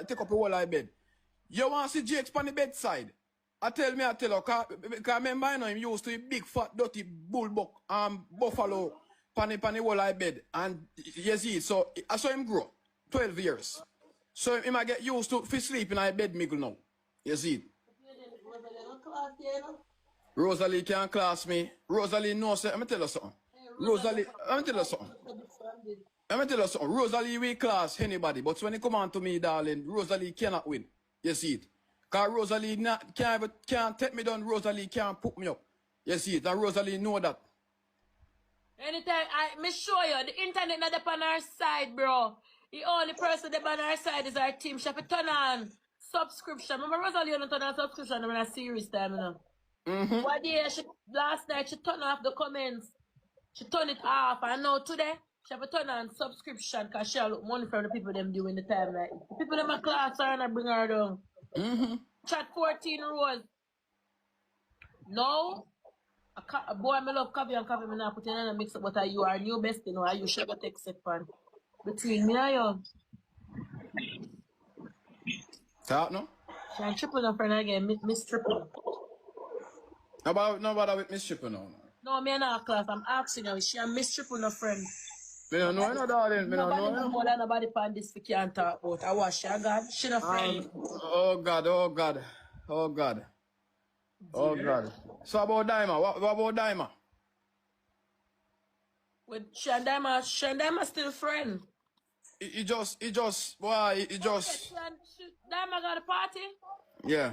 Speaker 4: take up a whole of bed. You want to see Jakes on the bedside? I tell you, because remember, you know, him used to a big fat dirty buffalo on the whole of bed. And you see, so I saw him grow 12 years. So he might get used to sleep in a bed miggle now. You see it? Rosealee can't class me. Rosealee knows. Let me tell you something. Rosealee, let me tell you something. Let me tell you something. Rosealee will class anybody, but when it come on to me, darling, Rosealee cannot win. You see it? Because Rosealee can't take me down. Rosealee can't put me up. You see it? And Rosealee know that.
Speaker 3: Anytime me show you, the internet not up on our side, bro. The only person that on our side is our team. She have to turn on subscription. Remember Rosealee on turn on subscription when I series time, you know. What day last night she turned off the comments. She turned it off, and now today she have to turn on subscription because she look money from the people them doing the time like the people in my class are and I bring her down. Chat 14 rows. No. A boy me love coffee and coffee me not put in a mix up, but you are new best, you know, you should go take set pan. Between me and you.
Speaker 4: Talk no?
Speaker 3: She ain't tripping up friend again, miss tripping.
Speaker 4: Nobody with Miss Triple now.
Speaker 3: No, me not class. I'm asking her. She and Miss Triple no friend.
Speaker 4: Me don't know, no, darling. Me don't know.
Speaker 3: Nobody more than nobody pan this we can't talk about. I watch her, God. She no friend.
Speaker 4: Oh God, oh God, oh God, oh God. So about Daima, what about Daima?
Speaker 3: With she and Daima still friend.
Speaker 4: He just.
Speaker 3: Daima got a party?
Speaker 4: Yeah.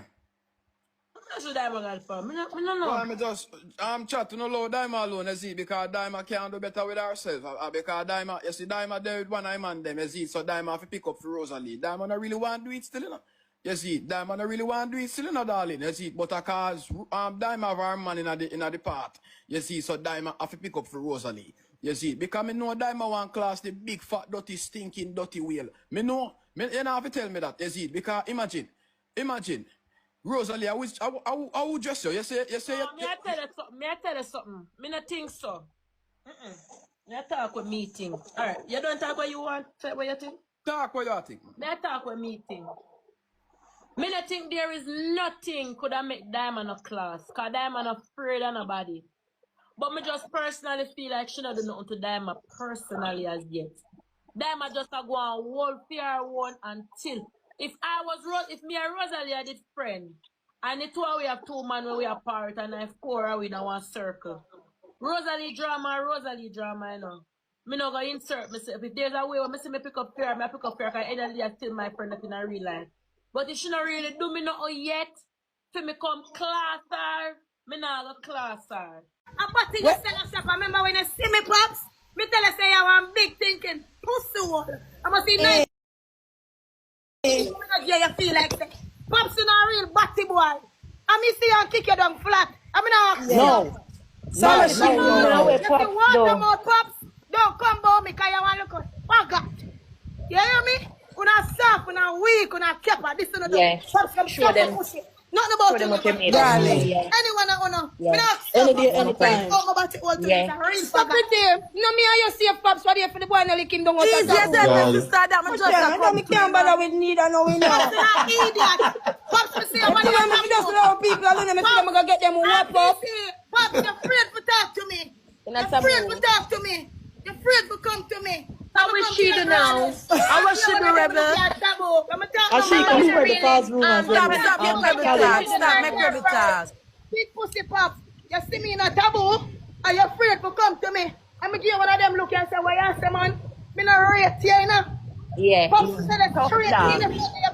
Speaker 3: That's what Daima got for. Me no know.
Speaker 4: Well, I'm chatting alone Daima alone, you see, because Daima can't do better with herself. Because Daima, you see, Daima there with one eye man them, you see, so Daima have to pick up for Rosealee. Daima don't really want to do it still, you know. You see, Daima don't really want to do it still, you know, darling. You see, but because Daima have her man in the part, you see, so Daima have to pick up for Rosealee. You see, because me know Daima want class the big fat dirty stinking dirty whale. Me know, you don't have to tell me that, you see, because imagine. Rosealee, I would dress you. You say.
Speaker 3: Me I tell you something. Me not think so. Me talk with me think. Alright, you don't talk what you want. Say what you think.
Speaker 4: Talk what you think.
Speaker 3: Me talk with me think. Me not think there is nothing could have make Diamond a class. Cause Diamond afraid of nobody. But me just personally feel like she not do nothing to Diamond personally as yet. Diamond just a go on whole fear one until. If me and Rosealee are this friend, and the two we have two men when we are apart, and I have four we in one circle. Rosealee drama, you know. Me not gonna insert myself. If there's a way where I see me pick up fear, I pick up fear, because energy is still my friend in a real life. But if she not really do me nothing yet, for me come class her, me not go class her.
Speaker 6: I'm about to just tell yourself, I remember when you see me, Pops, me tell you say you want big thinking, pussy water. I must see nice. Yeah, you feel like that. Pops is not a real batty boy. I mean, see you kick you down flat. I mean,
Speaker 5: No.
Speaker 6: No. If you want them out, Pops, don't come by me because you want to look at what God. You hear me? Una soft, una weak, una keeper. This is not Pops come show them. Nothing about you.
Speaker 5: Darling.
Speaker 6: Anyone I wanna.
Speaker 5: Any day, anytime.
Speaker 6: Oh, about it all to me. Stop it there. No, me and you see Pops for there for the boy and lick him down.
Speaker 5: Easy as that, sister. That much just a me can't bother with neither no we know.
Speaker 6: Pops is an idiot. Pops me say what you
Speaker 5: want. Just know people alone. Me say I'm gonna get them whap up.
Speaker 6: Pops, you're afraid to talk to me. You're afraid to talk to me. You're afraid to come to me.
Speaker 3: How will she do now? How will she do, Rebel?
Speaker 5: And she can do the cause rumors.
Speaker 7: Stop your Rebel talk. Stop my Rebel talk.
Speaker 6: Big pussy Pops, you see me in a taboo, and you're afraid to come to me. And me give one of them look and say, what you say, man? Me not rate you, you know?
Speaker 7: Yeah.
Speaker 6: Pops said that straight in the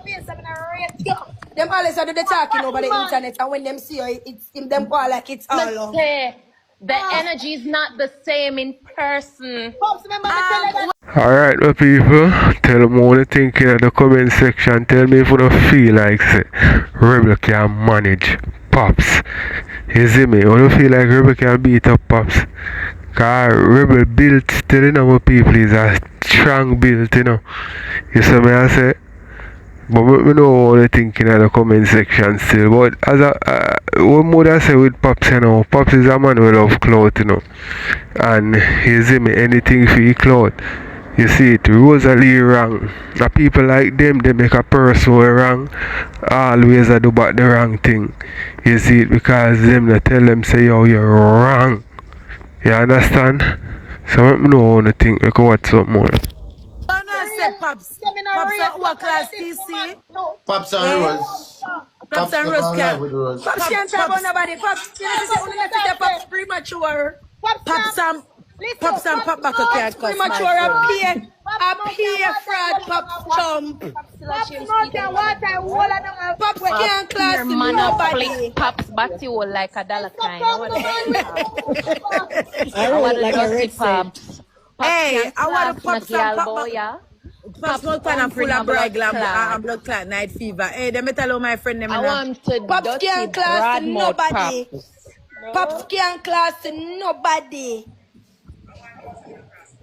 Speaker 6: face, I'm not rate you.
Speaker 5: Them always do the talking over the internet, and when them see you, it's in them go like it's all long.
Speaker 7: The energy is not the same in person.
Speaker 6: Pops, remember me tell you that.
Speaker 1: Alright, my people, tell them what you think in the comment section. Tell me if you don't feel like say, Rebel can manage Pops. You see me? You don't feel like Rebel can beat up Pops. Because Rebel built still, you know, my people is a strong build, you know. You see me, I say? But we know what you think in the comment section still. But as what mother say with Pops, you know, Pops is a man who love clout, you know. And you see me, anything for your clout. You see it, Rosalie wrong. The people like them, they make a person wrong, always do but the wrong thing. You see it because them they tell them say yo you're wrong. You understand? So let me know what you think. We can watch something more.
Speaker 6: I said Pops. Pops at what class TC?
Speaker 4: Pops and Rose.
Speaker 6: Pops and Rose
Speaker 4: live
Speaker 6: can't.
Speaker 4: with Rose.
Speaker 6: Pops can't talk about nobody. Pops, you know, say Pops premature. Pops and Pop back can't cuss premature. A fraud Pops chump. Pops can't class
Speaker 7: Your man
Speaker 6: nobody.
Speaker 7: flick Pops body hole like a dollar kind. I want to
Speaker 6: like
Speaker 7: dirty Pops.
Speaker 6: Hey, I want to Pops and Pop
Speaker 7: boy,
Speaker 6: back.
Speaker 7: yeah.
Speaker 6: Pops not pan and full of blood clot, night fever. Hey, let me tell you my friend them.
Speaker 7: I want to
Speaker 6: Pops can't class to nobody.
Speaker 7: Pops.
Speaker 6: Pops can't class to nobody.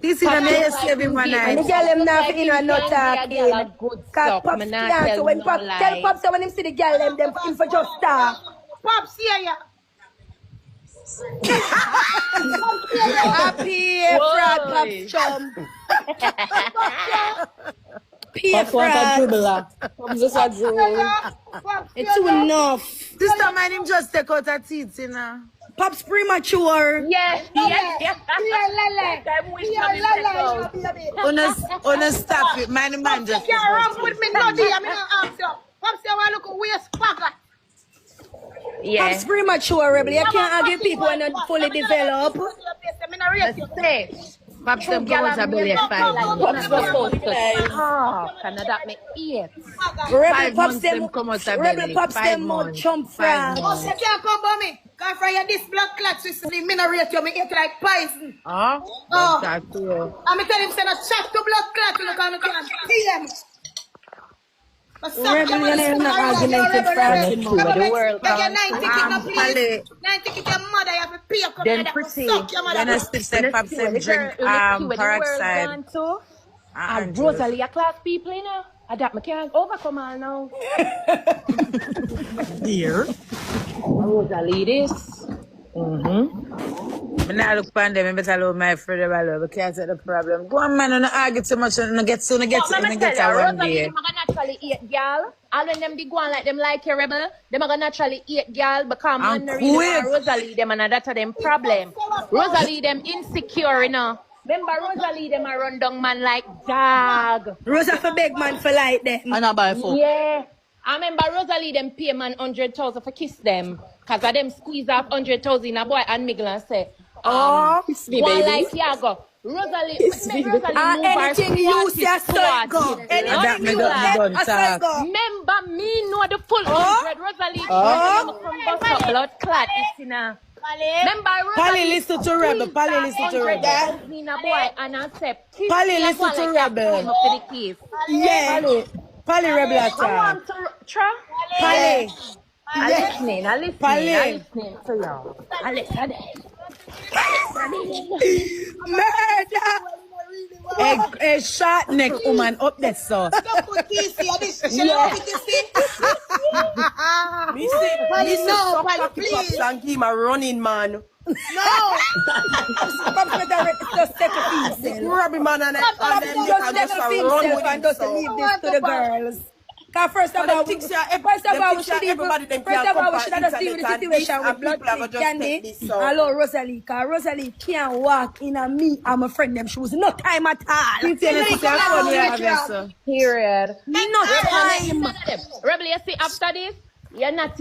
Speaker 6: This is a nice saving one night. And the girl them not in and not talking. Cause Pops can't. So when Pops tell Pops when him see the girl them him for just talk. Pops yeah. Happy fraud Pops chum. Pops want a dribble. Pops just a dribble. It's enough. This time I him just take out her teeth, you know. Pops premature.
Speaker 7: Yes.
Speaker 6: Una stop it. Man just. With me noddy. I'm gonna ask you. Pops say I look waist pocket.
Speaker 7: Yeah.
Speaker 6: Pops premature, rebel. You can't argue people when not fully developed.
Speaker 7: Pops them go out a belly 5 months. Can that make 8?
Speaker 6: Rebel Pops them
Speaker 7: come out a
Speaker 6: rebel
Speaker 7: belly.
Speaker 6: Pops
Speaker 7: 5
Speaker 6: them more
Speaker 7: months.
Speaker 6: chump
Speaker 7: 5
Speaker 6: friend.
Speaker 7: months.
Speaker 6: You can't come by me. Cause for you this blood clot recently, me no rate you, me eat like poison. I'm telling him say no chat to blood clot, you look how me can see them. Rebel, you're not argumented for
Speaker 7: the world.
Speaker 6: 90 kick your mother, you have to pay up.
Speaker 7: Then pretty.
Speaker 6: Then I still say Pops them drink peroxide.
Speaker 7: And Rosalie, a class people, you know. I that me can't overcome all now.
Speaker 6: Dear.
Speaker 7: Rosalie this.
Speaker 6: When I look upon them, I better love my friend about love. I can't take the problem. Go on, man, don't argue too much. Don't get so, get one day.
Speaker 7: Rosalie, them are naturally eat girl. All when them be go on like them like a rebel, them are naturally eat girl because man really want Rosalie them and that's them problem. Rosalie them insecure, you know. Remember Rosalie them a run down man like dog.
Speaker 6: Rosa for big man for like them.
Speaker 5: And I buy food.
Speaker 7: Yeah. I remember Rosalie them pay man 100,000 for kiss them. Cause of them squeeze off 100,000 in a boy and Miguel and say,
Speaker 5: kiss me,
Speaker 7: one
Speaker 5: baby.
Speaker 7: like Yago. Rosalie move
Speaker 6: anything you say, I saw it go. Anything you say, I saw it go.
Speaker 7: Remember me know the full 100. Rosalie come bust up blood clot. Remember
Speaker 6: Pally listen to Rebel. Pally listen to Rebel.
Speaker 7: Pally
Speaker 6: listen to Rebel. Yeah. Pally Rebel
Speaker 7: I
Speaker 6: attack.
Speaker 7: want to try.
Speaker 6: Pally.
Speaker 7: I'm listening to y'all. I listen.
Speaker 6: Murder. A short neck woman up there, so.
Speaker 5: Me see no, Pops and give him a running man.
Speaker 6: No. Pops just take a piece.
Speaker 5: Grab him man and then just run with
Speaker 6: and just leave this to the girls. Cause first of all, we should have just seen the situation with blood Candy. Hello, Rosalie. Cause Rosalie can't walk in a me and my friend them shoes. No time at all.
Speaker 7: Period.
Speaker 6: No time.
Speaker 7: Rebel, you see after this, you're not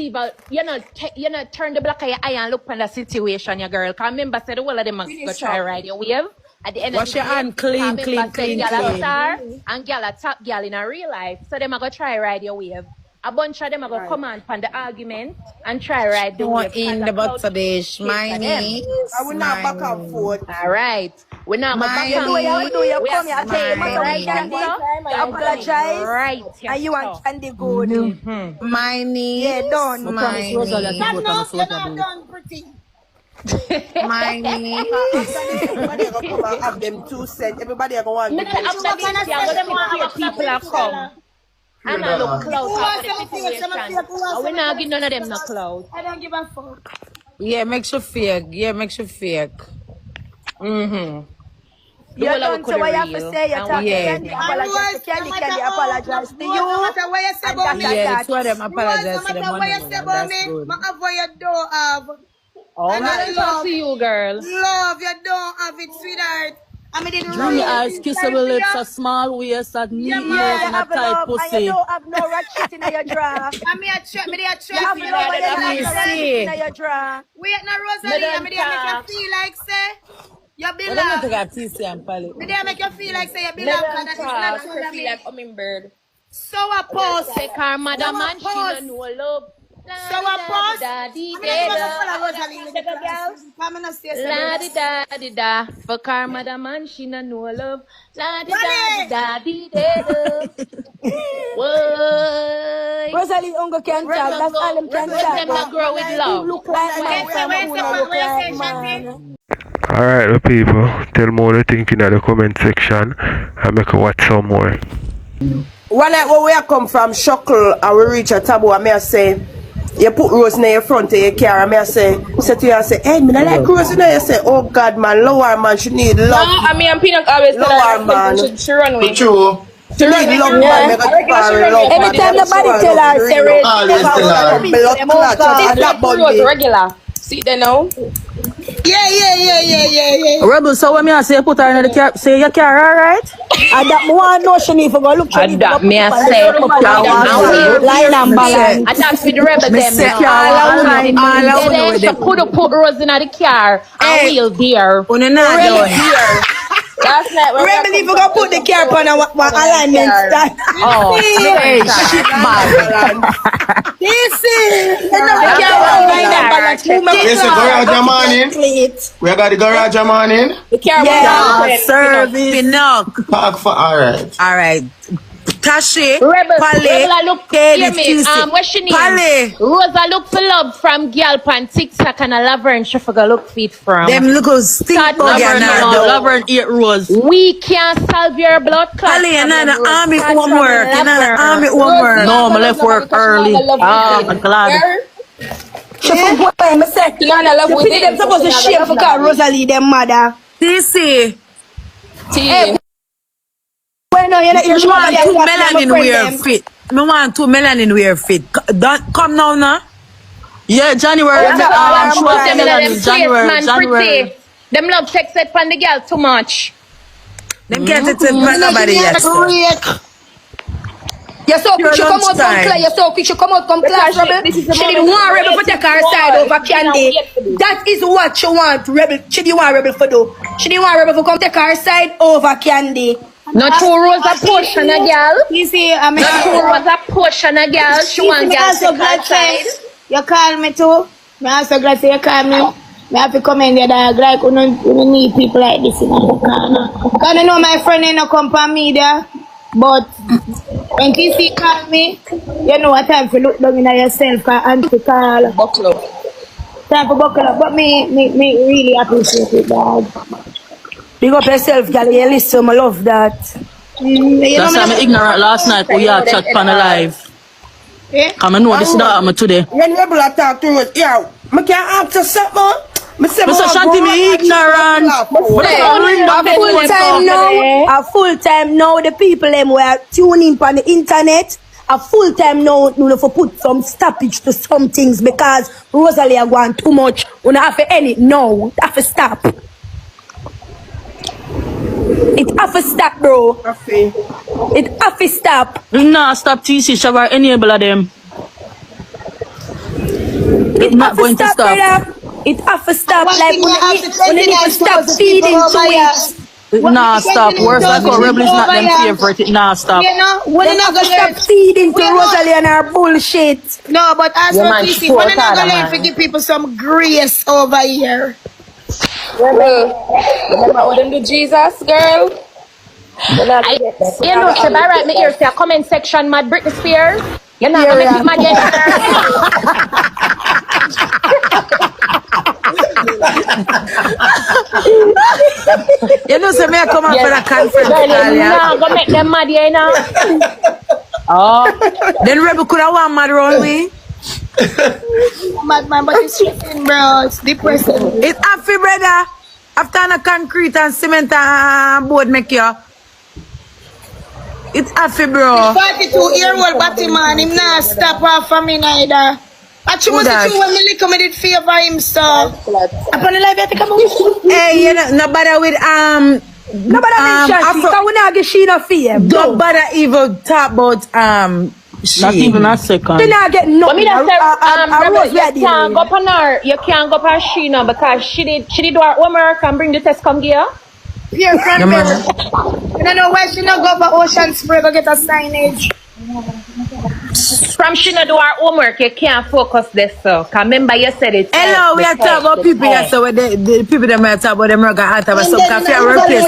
Speaker 7: turn the black eye and look on the situation, your girl. Cause remember, said all of them must go try ride your wave. At the end
Speaker 6: wash your hand clean.
Speaker 7: Star and gal a top gal in a real life. So them are gonna try ride your wave. A bunch of them are gonna come on from the argument and try ride the wave.
Speaker 6: In the butt of this, my knees.
Speaker 5: I will not back and forth.
Speaker 7: Alright. We're not gonna back and
Speaker 6: forth.
Speaker 7: Right.
Speaker 6: And you want Candy good. My knees. Yeah, done. My knees. Done pretty. My knees.
Speaker 5: Everybody are going to have them 2 cents. Everybody are going to
Speaker 7: have people have come. And I look close after the situation. We're not giving none of them no clothes.
Speaker 6: I don't give a fuck. Yeah, makes you fake.
Speaker 7: The
Speaker 5: You
Speaker 7: whole of we
Speaker 5: don't say
Speaker 7: could
Speaker 5: what you have to
Speaker 7: real.
Speaker 5: say. You
Speaker 7: And
Speaker 5: talk
Speaker 7: we
Speaker 5: to
Speaker 7: yeah.
Speaker 5: Candy,
Speaker 6: And
Speaker 5: apologize to
Speaker 6: Rose,
Speaker 5: Candy,
Speaker 6: no matter
Speaker 5: Candy
Speaker 6: how,
Speaker 5: apologize to
Speaker 6: Rose,
Speaker 5: you.
Speaker 6: no matter what you say
Speaker 5: And
Speaker 6: about
Speaker 5: that's
Speaker 6: me.
Speaker 5: that.
Speaker 8: two of them
Speaker 6: Rose,
Speaker 8: apologize
Speaker 6: no
Speaker 8: to them
Speaker 6: matter
Speaker 8: one
Speaker 6: what you say
Speaker 8: and
Speaker 6: about
Speaker 8: that's
Speaker 6: me,
Speaker 8: good.
Speaker 6: my avoid you don't have.
Speaker 5: All
Speaker 6: And
Speaker 7: Me
Speaker 6: the
Speaker 5: right.
Speaker 7: don't talk
Speaker 6: love,
Speaker 7: to you, girl.
Speaker 6: love, you don't have it, sweetheart. I mean, the
Speaker 8: Dreamy
Speaker 6: real
Speaker 8: eyes,
Speaker 6: thing for
Speaker 8: kissable lips,
Speaker 6: you.
Speaker 8: a small waist, a
Speaker 6: Yeah,
Speaker 8: neat
Speaker 5: Yeah,
Speaker 8: nails
Speaker 5: you
Speaker 8: and
Speaker 6: man.
Speaker 8: a
Speaker 5: have
Speaker 8: tight
Speaker 5: love and you
Speaker 8: pussy.
Speaker 5: don't have no rat shit in your drawer.
Speaker 6: I mean, me they a
Speaker 5: You
Speaker 6: try
Speaker 5: have
Speaker 6: for you,
Speaker 5: love
Speaker 6: but
Speaker 5: and you
Speaker 6: you
Speaker 5: don't
Speaker 6: like
Speaker 5: have no rat
Speaker 6: say.
Speaker 5: shit in your drawer.
Speaker 6: Wait, now,
Speaker 7: Me
Speaker 6: Rosalie, I
Speaker 7: don't
Speaker 6: mean, they make you
Speaker 7: talk.
Speaker 6: feel like, say, you
Speaker 8: But them not take
Speaker 6: belong.
Speaker 8: a TC and Polly.
Speaker 6: Me they make you feel like, say, you
Speaker 7: Me
Speaker 6: belong, because
Speaker 7: don't
Speaker 6: that is
Speaker 7: talk. Make her
Speaker 6: naturally
Speaker 7: feel like
Speaker 6: me.
Speaker 7: hummingbird.
Speaker 6: So a pause.
Speaker 7: Say car
Speaker 6: So
Speaker 7: mother
Speaker 6: a
Speaker 7: man, she no
Speaker 6: pause.
Speaker 7: know love.
Speaker 6: So
Speaker 7: La di
Speaker 6: a
Speaker 7: da di
Speaker 6: pause.
Speaker 7: da di
Speaker 6: I mean, I'm
Speaker 7: da
Speaker 6: going to
Speaker 7: da.
Speaker 6: follow Rosalie in the class. I'm going to stay
Speaker 7: La di da di da. For car mother man, she no know love. La di da di
Speaker 6: Money!
Speaker 7: da di da da. Whoa.
Speaker 5: Rosalie Ungo can talk.
Speaker 7: Rebel
Speaker 5: That's all
Speaker 7: go.
Speaker 5: him can
Speaker 7: Rebel
Speaker 5: talk.
Speaker 7: them no
Speaker 5: But
Speaker 7: grow with
Speaker 5: him
Speaker 7: love.
Speaker 5: look like
Speaker 7: Why
Speaker 5: man
Speaker 7: you say
Speaker 5: from
Speaker 6: Where you
Speaker 7: that?
Speaker 5: who
Speaker 6: say,
Speaker 5: no look
Speaker 6: where you
Speaker 5: like
Speaker 6: say, Shanti?
Speaker 5: man.
Speaker 1: Alright, the people. Tell me what you think in the comment section and make a watch some more.
Speaker 5: One night when we come from Shuckle and we reach a taboo, and I say, you put Rose in your front of your car, and I say to you, I say, hey, me not like Rose, you know? You say, oh God, man, lower man, she need
Speaker 3: No,
Speaker 5: love.
Speaker 3: I mean, and Peanut always tell her
Speaker 5: Lower
Speaker 3: like something
Speaker 5: man.
Speaker 3: she run
Speaker 4: But
Speaker 3: away.
Speaker 4: you
Speaker 5: She need love, man.
Speaker 3: Yeah,
Speaker 5: Make her
Speaker 3: I
Speaker 5: give
Speaker 3: regular she
Speaker 5: her
Speaker 3: run away
Speaker 5: love,
Speaker 3: from
Speaker 5: man.
Speaker 3: the
Speaker 5: Make
Speaker 3: girl.
Speaker 5: her
Speaker 3: She
Speaker 5: give
Speaker 3: run
Speaker 5: her
Speaker 3: away.
Speaker 5: love,
Speaker 4: always
Speaker 5: real.
Speaker 4: always
Speaker 5: Never
Speaker 4: tell
Speaker 5: want
Speaker 4: her.
Speaker 5: come blood clot,
Speaker 3: This
Speaker 5: and
Speaker 3: like
Speaker 5: that
Speaker 3: Rose
Speaker 5: Bundy.
Speaker 3: regular. See there now?
Speaker 6: Yeah.
Speaker 8: Rebel, so when me I say put her in the car, say your car, alright?
Speaker 5: And that me want know she need to go look, she need to go
Speaker 3: That
Speaker 5: put
Speaker 3: me
Speaker 5: it
Speaker 3: I
Speaker 5: on the
Speaker 3: say.
Speaker 5: front of
Speaker 8: Car
Speaker 5: the
Speaker 8: want
Speaker 7: And
Speaker 8: good.
Speaker 7: we
Speaker 5: line and
Speaker 8: Me say,
Speaker 5: balance.
Speaker 7: and that's for the rebel
Speaker 8: me
Speaker 7: them, you
Speaker 8: say
Speaker 7: know.
Speaker 8: car want align,
Speaker 5: All I
Speaker 7: Then
Speaker 5: wanna
Speaker 8: all
Speaker 7: they
Speaker 8: with
Speaker 7: should
Speaker 8: them.
Speaker 7: put Rose in the car and
Speaker 8: Hey,
Speaker 7: we'll there.
Speaker 8: when not
Speaker 3: Rebel
Speaker 8: done.
Speaker 3: dear. Last night when we
Speaker 5: Rebel, if
Speaker 3: come
Speaker 5: you
Speaker 3: from
Speaker 5: go put the
Speaker 3: Belgium,
Speaker 5: car
Speaker 3: so
Speaker 5: on a
Speaker 3: one in a
Speaker 5: alignment
Speaker 3: car.
Speaker 5: stand.
Speaker 7: Oh, me don't
Speaker 8: Hey,
Speaker 7: talk.
Speaker 8: shit
Speaker 5: Line and
Speaker 8: bag.
Speaker 5: balance. This is you know the
Speaker 3: That's
Speaker 5: car
Speaker 3: the
Speaker 5: on
Speaker 3: one
Speaker 5: line and
Speaker 3: car.
Speaker 5: balance. Move my
Speaker 4: Yes, the
Speaker 5: car,
Speaker 4: garage
Speaker 5: bucket
Speaker 4: man
Speaker 5: and
Speaker 4: in.
Speaker 5: cleat.
Speaker 4: We got the garage man in.
Speaker 3: The car one
Speaker 5: Yeah.
Speaker 3: down
Speaker 8: Dog
Speaker 3: 10, Peanut.
Speaker 8: service. Pinnock.
Speaker 4: Park for alright.
Speaker 8: Alright. Tashi,
Speaker 7: Rebel,
Speaker 8: Polly,
Speaker 7: I look, hear
Speaker 8: Cked,
Speaker 7: me,
Speaker 8: TC.
Speaker 7: what's your name?
Speaker 8: Polly,
Speaker 7: Rosa look for love from girl pan TikTok and a Laverne she forgot look fit from.
Speaker 8: them little stink
Speaker 7: Start
Speaker 8: bug
Speaker 7: from
Speaker 8: and
Speaker 7: me
Speaker 8: Laverne
Speaker 7: now.
Speaker 8: 8 rose.
Speaker 7: We can't solve your blood clot
Speaker 8: Polly, you're not
Speaker 7: problem,
Speaker 8: the
Speaker 7: Rose.
Speaker 8: army
Speaker 7: Start from
Speaker 8: homework. You're not the army
Speaker 7: Laverne.
Speaker 8: homework.
Speaker 3: Rosie
Speaker 8: No,
Speaker 3: not
Speaker 8: I
Speaker 3: gonna love
Speaker 8: left
Speaker 3: nobody
Speaker 8: work
Speaker 3: because she not
Speaker 8: early.
Speaker 3: gonna love
Speaker 8: I'm
Speaker 3: within.
Speaker 8: glad.
Speaker 3: Girl,
Speaker 5: She from boy, me say.
Speaker 3: she not gonna love
Speaker 5: The pity them
Speaker 3: within, so
Speaker 5: supposed
Speaker 3: she
Speaker 5: to
Speaker 3: not gonna
Speaker 5: shame
Speaker 3: love
Speaker 5: for call
Speaker 3: nobody.
Speaker 5: Rosalie them mother.
Speaker 8: TC,
Speaker 5: Hey,
Speaker 3: T.
Speaker 5: when no, you know,
Speaker 8: me
Speaker 5: you're
Speaker 8: want
Speaker 5: them
Speaker 8: two
Speaker 5: watch my
Speaker 8: melanin
Speaker 5: friend
Speaker 8: wear
Speaker 5: them.
Speaker 8: fit. Me want two melanin wear fit. Come now, nah. Yeah,
Speaker 5: Oh,
Speaker 8: January,
Speaker 5: yeah,
Speaker 8: me,
Speaker 5: so all I'm
Speaker 8: show us
Speaker 7: Put
Speaker 8: the
Speaker 7: them in
Speaker 5: crying.
Speaker 7: them
Speaker 8: melanin.
Speaker 7: place, man,
Speaker 8: January.
Speaker 7: pretty. Them love text it from the girl too much.
Speaker 8: Them can't take nobody yet, sir.
Speaker 5: You so quick,
Speaker 8: Pure
Speaker 5: she come out come class.
Speaker 8: lunchtime.
Speaker 5: You so quick, she come out come class,
Speaker 3: Because
Speaker 5: Rebel.
Speaker 3: this is the
Speaker 5: She did
Speaker 3: moment she's
Speaker 5: want Rebel for take
Speaker 3: waiting
Speaker 5: her side
Speaker 3: for.
Speaker 5: over
Speaker 3: She's been
Speaker 5: Candy.
Speaker 3: waiting for this.
Speaker 5: That is what she want, Rebel. She didn't want Rebel for do. She didn't want Rebel for come take her side over Candy.
Speaker 7: Not true Rosa push on a girl.
Speaker 6: You see, I'm
Speaker 7: Not true Rosa push on a girl. She
Speaker 6: You see,
Speaker 7: want
Speaker 6: me
Speaker 7: girl
Speaker 6: also
Speaker 7: take her
Speaker 6: glad say
Speaker 7: side.
Speaker 6: you call me too. Me also glad say you call me. Me have to come in there dog like we don't need people like this in the corner. Cause I know my friend ain't no come for me there. But when TC call me, you know what time to look down in yourself and to call.
Speaker 3: Buckle up.
Speaker 6: Time for buckle up. But me really appreciate it, dog.
Speaker 5: Big up yourself, girl. You listen, I love that.
Speaker 6: You know
Speaker 8: That's
Speaker 6: me
Speaker 8: why I'm ignorant last night. Oh,
Speaker 3: You
Speaker 8: yeah,
Speaker 3: know them
Speaker 8: chat
Speaker 3: in
Speaker 8: pan
Speaker 3: all.
Speaker 8: alive.
Speaker 6: yeah?
Speaker 8: Come and know this is
Speaker 5: Oh,
Speaker 8: that today.
Speaker 5: when Rebel talk to us, yeah, I can't ask her something. I say,
Speaker 8: Mr.
Speaker 5: I
Speaker 8: Shanti,
Speaker 5: go
Speaker 8: me
Speaker 5: and she
Speaker 8: ignorant.
Speaker 5: laugh.
Speaker 8: But if
Speaker 3: Say,
Speaker 8: I ring back
Speaker 5: A
Speaker 8: the
Speaker 5: full
Speaker 8: phone,
Speaker 5: time
Speaker 8: so.
Speaker 5: now. A full time now. The people them were tuning on the internet. A full time now. You know, for put some stoppage to some things because Rosalie are going too much. You know, have to end it now. Have to stop. It have to stop, bro. It have to stop.
Speaker 8: Nah, stop TC, Shavar, enable of them. It's
Speaker 5: It
Speaker 8: not
Speaker 5: have to
Speaker 8: going to
Speaker 5: stop,
Speaker 8: stop.
Speaker 5: brother. It have to stop.
Speaker 6: One
Speaker 5: Like
Speaker 6: thing you have to
Speaker 5: when you need to stop
Speaker 6: 29,000 people
Speaker 5: feeding to
Speaker 6: over here.
Speaker 5: it.
Speaker 6: What
Speaker 8: Nah, stop. Worse like
Speaker 6: 29,000
Speaker 8: how Rebel
Speaker 6: people
Speaker 8: is not
Speaker 6: over
Speaker 8: them
Speaker 6: here.
Speaker 8: favorite. It nah, stop.
Speaker 6: You know, when
Speaker 5: Them
Speaker 6: you not
Speaker 5: have to
Speaker 6: gonna learn.
Speaker 5: stop feeding to
Speaker 6: You know,
Speaker 5: Rosalie and her bullshit.
Speaker 6: no, but as
Speaker 3: your
Speaker 6: for
Speaker 3: man
Speaker 6: TC, when you
Speaker 3: support
Speaker 6: not
Speaker 3: other
Speaker 6: gonna learn to
Speaker 3: man.
Speaker 6: give people some grace over here.
Speaker 3: Well, remember how them do Jesus, girl? You're not gonna
Speaker 7: I,
Speaker 3: get that.
Speaker 7: you
Speaker 3: You're
Speaker 7: know,
Speaker 3: not
Speaker 7: say,
Speaker 3: gonna
Speaker 7: by
Speaker 3: always
Speaker 7: right,
Speaker 3: get
Speaker 7: me ear
Speaker 3: that.
Speaker 7: say a comment section mad Britney Spears. You're not gonna make it
Speaker 5: Period.
Speaker 7: mad Jennifer.
Speaker 8: You know, so me I come up for
Speaker 7: Yeah.
Speaker 8: a conference
Speaker 7: Girl,
Speaker 8: call,
Speaker 7: you're
Speaker 8: yeah.
Speaker 7: not gonna make them mad, you know? Oh.
Speaker 8: Then Rebel could have one mad round we.
Speaker 6: Madman, but it's stressing, bro. It's depressing.
Speaker 8: It's happy, brother. After the concrete and cement and board make you. It's happy, bro.
Speaker 6: 42-year-old body man, him not stop off from me neither. But you must see when me lick him, did favor him, so. Upon the live, you think I'm
Speaker 8: hey, you know, nobody with
Speaker 5: Nobody mention because we not get she no fee.
Speaker 8: Don't bother even talk about she.
Speaker 9: Not even a second.
Speaker 5: We not get no.
Speaker 7: But me that say, you can't go on her. You can't go on she now because she did do her homework and bring the test come here.
Speaker 6: Pierre Cranberry. I don't know why she not go for Ocean Spray go get a signage.
Speaker 7: From she not do her homework, you can't focus this so. Cause remember you said it.
Speaker 8: Hello, we are talking about people here, so the people that might talk about them work out of some fair workplace.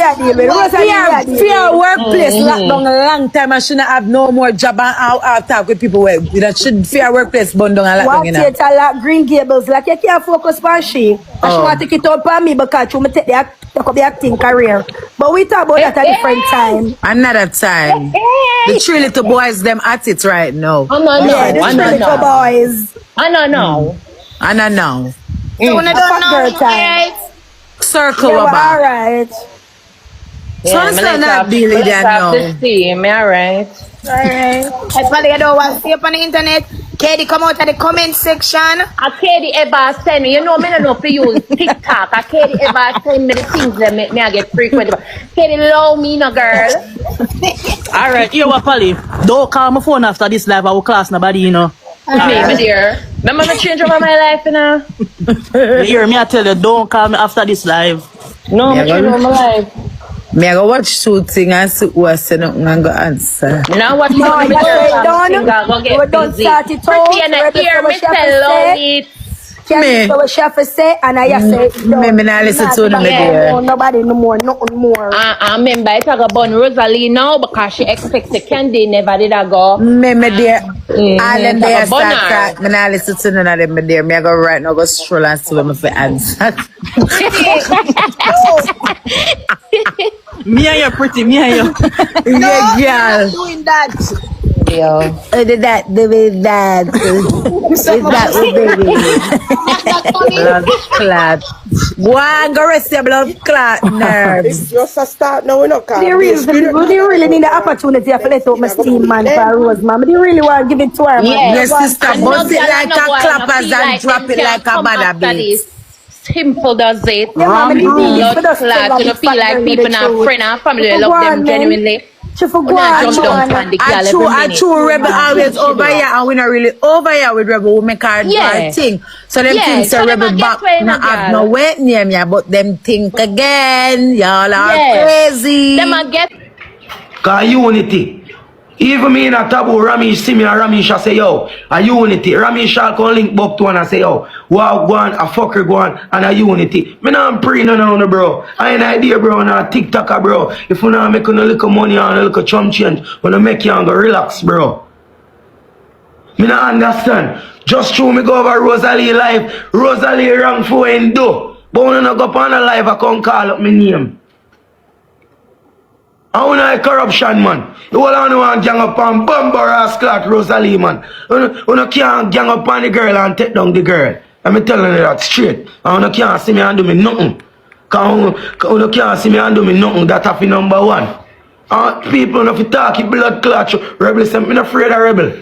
Speaker 8: Fair workplace locked down a long time and shouldn't have no more job and I'll talk with people where that should fair workplace bund down a lot.
Speaker 5: What it a lot Green Gables like you can't focus on she. And she want to take it up on me because she want to take up the acting career. But we talk about that at a different time.
Speaker 8: Another time. The three little boys them at it right now.
Speaker 7: Oh no,
Speaker 5: yeah, the three little boys.
Speaker 7: I don't know.
Speaker 8: I don't know.
Speaker 6: So when I don't know, right?
Speaker 8: Circle
Speaker 5: yeah,
Speaker 8: about.
Speaker 5: Alright.
Speaker 8: So it's not Billy that now.
Speaker 7: Alright.
Speaker 6: I probably don't want to see up on the internet. Cked come out of the comment section.
Speaker 7: Cked ever send me, you know me don't know if you use TikTok. Cked ever send me the things that make me I get frequent. Cked love me no girl.
Speaker 9: Alright, you what Polly? Don't call my phone after this live, I will class nobody, you know.
Speaker 7: Me dear. Remember me change over my life, you know?
Speaker 9: You hear me, I tell you, don't call me after this live.
Speaker 7: No, me change over my life.
Speaker 8: Me I go watch shooting and see who I say nothing and go answer.
Speaker 7: Now what
Speaker 5: No, you don't start it out.
Speaker 7: Pretti and hear me say love it.
Speaker 5: Me. So what chef say and I say
Speaker 8: me not listen to them again.
Speaker 5: Nobody no more, nothing more.
Speaker 7: I remember I talk about Rosealee now because she expects the Candy never did I go.
Speaker 8: Me there. All them there start. Me not listen to none of them there. Me I go right now go stroll and see what me for answer.
Speaker 9: Me and you pretty, me and you.
Speaker 8: Yeah, girl.
Speaker 6: Doing that.
Speaker 7: Yo.
Speaker 8: Did that. Is that what baby? Blood clot. One go rest your blood clot nerves.
Speaker 10: It's just a start now, we not
Speaker 5: They really need the opportunity to let out my steam man for Rose, man. They really want to give it to her, man.
Speaker 8: Yes, sister. Bust it like a clappers and drop it like a bada beat.
Speaker 7: Simple does it.
Speaker 5: Yeah,
Speaker 7: Blood clot. You don't feel like people and friends and family love them genuinely.
Speaker 5: She forgot.
Speaker 8: I true Rebel always over here and we not really over here with Rebel. We make our thing. So them things say Rebel back not have no weight near me, but them think again. Y'all are crazy.
Speaker 7: Them a get.
Speaker 11: Cause unity. Even me in a taboo, Rvsh see me and Rvsh say, yo, a unity. Rvsh shall come link back to one and say, yo, wow, go on, a fucker go on, and a unity. Me not pre no, bro. I ain't idea, bro, no TikToker, bro. If you not make a little money and a little chum change, when I make you and go relax, bro. Me not understand. Just through me go over Rosealee live. Rosealee wrong for in do. But when I go up on a live, I can't call up my name. I want a corruption, man. You all want to gang up on Bumber ass clock Rosealee, man. You can't gang up on the girl and take down the girl. I'm telling you that straight. And you can't see me and do me nothing. Because you can't see me and do me nothing. That's happy number one. People if you talk blood clot. Rebel say, I'm not afraid of Rebel.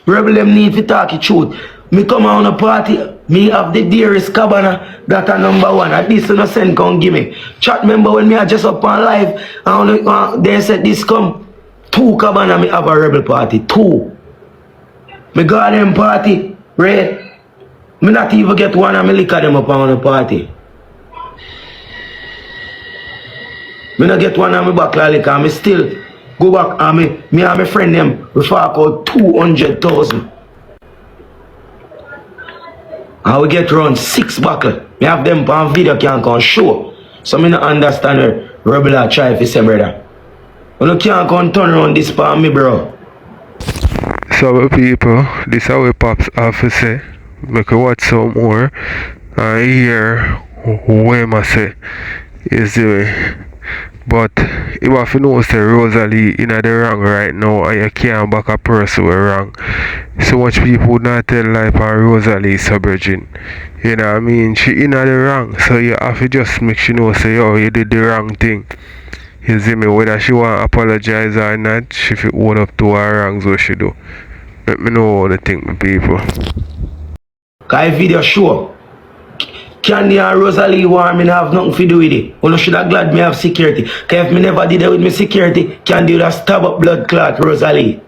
Speaker 11: Rebel them need to talk the truth. Me come on a party, me have the dearest cabana, that a number one. At least no send come give me. Chat member when me are just up on live, and they said this come. 2 cabana me have a Rebel party. 2. Me go to them party, right? Me not even get one and me lick at them up on the party. Me not get one and me back like and me still go back and me and my friend them, we fork out 200,000. And we get around 6 buckle. Me have them on video can't come show. So me not understand her Rebel a try if say brother. You can't come turn around this for me, bro.
Speaker 1: So people, this is how we pops have to say. Make we watch some more and hear what I say is doing. But you have to know say Rosealee in the wrong right now and you can't back a person who wrong. so much people would not tell life on Rosalee Virgin. You know what I mean? She in the wrong. So you have to just make sure you know say, yo, you did the wrong thing. You see me? Whether she want to apologize or not, she should own up to her wrongs what she do. Let me know what they think, people.
Speaker 11: Cause video show. Candy and Rosalee want me have nothing to do with it. You should have glad me have security. Cause if me never did that with me security, Candy would have stab up blood clot Rosalee.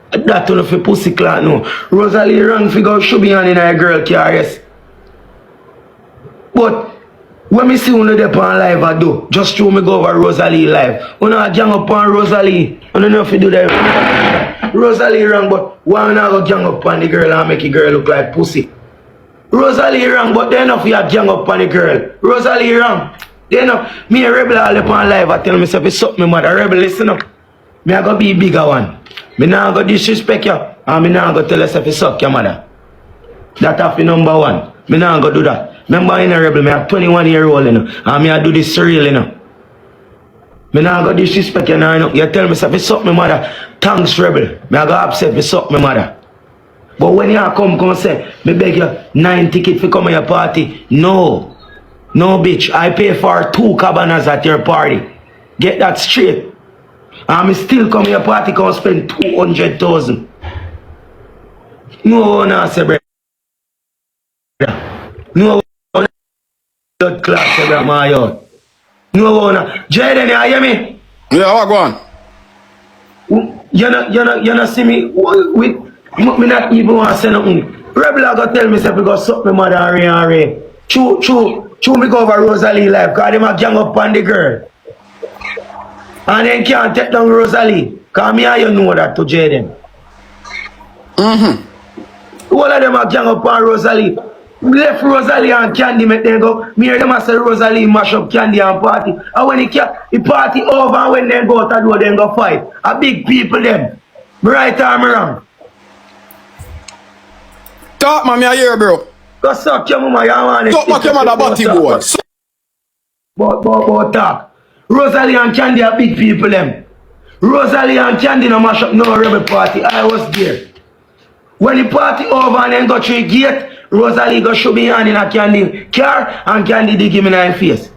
Speaker 11: That one for pussy clot no. Rosalee wrong figure should be on in a girl car, yes. But when me see one of them on live I do, just show me go over Rosalee live. You know gang up on Rosalee. I don't know if you do that. Rosalee wrong, but why not go gang up on the girl and make the girl look like pussy? Rosalee wrong, but they enough you gang up on the girl. Rosalee wrong. They enough. Me a rebel all up on live. I tell myself it's up me mother. Rebel listen up. Me a go be bigger one. Me now go disrespect you. And me now go tell yourself it's suck your mother. That have number one. Me now go do that. Remember in a rebel, me a 21-year-old you know. And me a do this surreal you know. Me now go disrespect you now you know. You tell myself it's suck my mother. Thanks rebel. Me a go upset me suck my mother. But when you come say, me beg you 9 tickets for come to your party. No. No bitch. I pay for 2 cabanas at your party. Get that straight. And me still come to your party come spend 200,000. No no say brother. No blood clot say brother my yard. No no. Jayden, you hear me?
Speaker 4: Yeah, what go on?
Speaker 11: You not see me with me not even want to say nothing. Rebel I go tell me say we go suck my mother and Ray. True me go over Rosalee life because them a gang up on the girl. And then can't take down Rosalee. Because me and you know that to Jayden. All of them a gang up on Rosalee. Left Rosalee and Candy make them go. Me hear them a say Rosalee mash up Candy and party. And when the party over and when they go out the door they go fight. A big people them. Me right or me wrong?
Speaker 4: Talk man, me a hear bro.
Speaker 11: Go suck your mama, you want to
Speaker 4: talk back your mother body boy.
Speaker 11: But talk. Rosalee and Candy are big people them. Rosalee and Candy no mash up no rebel party. I was there. When the party over and then go through the gate, Rosalee go show me hand in a Candy car and Candy did give me in face.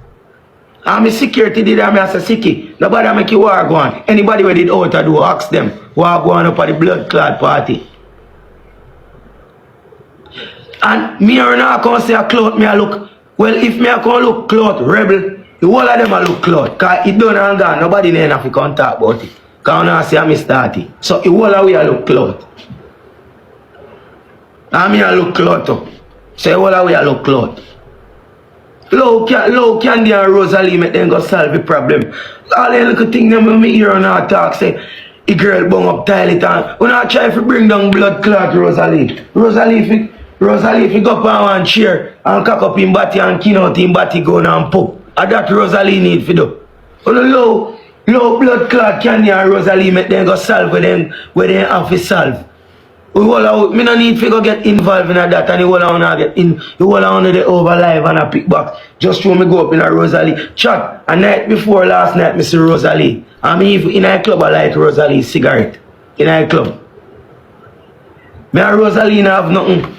Speaker 11: And my security did that, I say, Sicky, nobody make you war go on. Anybody who did out to do, ask them, war go on up at the blood clot party. And me or not come say a cloth me a look. Well, if me a come look cloth rebel, the whole of them a look cloth. Cause it done and gone. Nobody there have to come talk about it. Cause I say I'm starting. So the whole of we a look cloth. And me a look cloth too. So the whole of we a look cloth. Low Candy and Rosalee make them go solve the problem. All the little thing them when me hear and I talk say the girl bung up toilet and when I try to bring down blood clot Rosalee. Rosalee if you go up on one chair and cock up in body and kin out in body gun and pop. And that Rosalee need to do. On the low blood clot Candy and Rosalee make them go solve where they have to solve. Me no need to go get involved in that and the whole I get in the whole I the over live and a pick back. Just when me go up in a Rosalee chat. A night before last night me see Rosalee. I mean in a club I light Rosalee cigarette. In a club. Me and Rosalee no have nothing.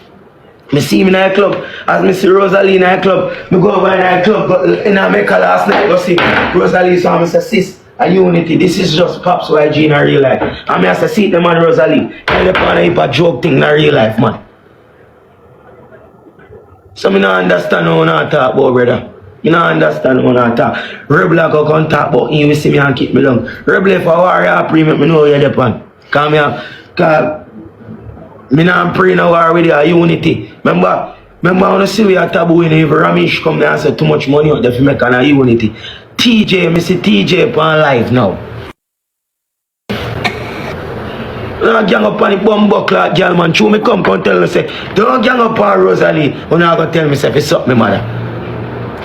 Speaker 11: Me see me in a club, as me see Rosalee in a club, me go over in a club, in Jamaica last night, go see Rosalee, so I say, sis, a unity, this is just Pops YG in a real life. And I say, see them on Rosalee, and they plan a heap of joke thing in a real life, man. So me not understand how I talk about, brother. Me not understand how I talk. Rebel go come talk about him, you see me and keep me down. Rebel if I warrior premium, me know you're the pan. Cause me not pray no war with your unity. Remember when I see we are taboo in if Rvsh come there and say too much money out there for make a unity. TJ, me see TJ on live now. Don't gang up on the bumbo clock girl man. True me come tell me say, don't gang up on Rosalee. You not go tell me say fi suck me mother.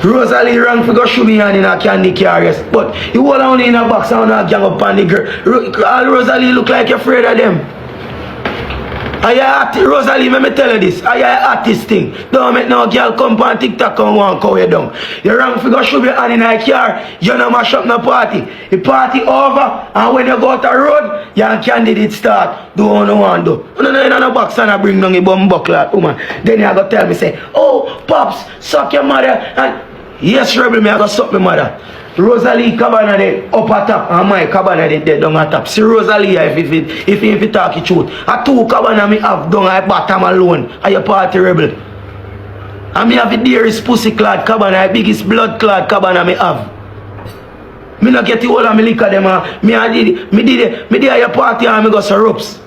Speaker 11: Rosalee wrong for go shoot me hand in a Candy car, yes. But you hold on in a box and not gang up on the girl. All Rosalee look like you're afraid of them. Rosalie, let me tell you this. I artist thing. Don't make no girl come on TikTok and want to go you down. You wrong figure should be on in a car. You know mash up no party. The party over and when you go out the road, your candidate start. Do what you want to do. No box and I bring down a bum buckler woman. Then you go tell me say, oh Pops, suck your mother. And yes, Rebel, me I go suck my mother. Rosalee cabana de up at top and my cabana de dead down at top. See Rosalee if you talk the truth. A two cabana me have down at bottom alone. Are you party rebel? And me have the dearest pussy clad cabana, the biggest blood clad cabana me have. Me not get the whole of me liquor them me did your party and me go so ropes.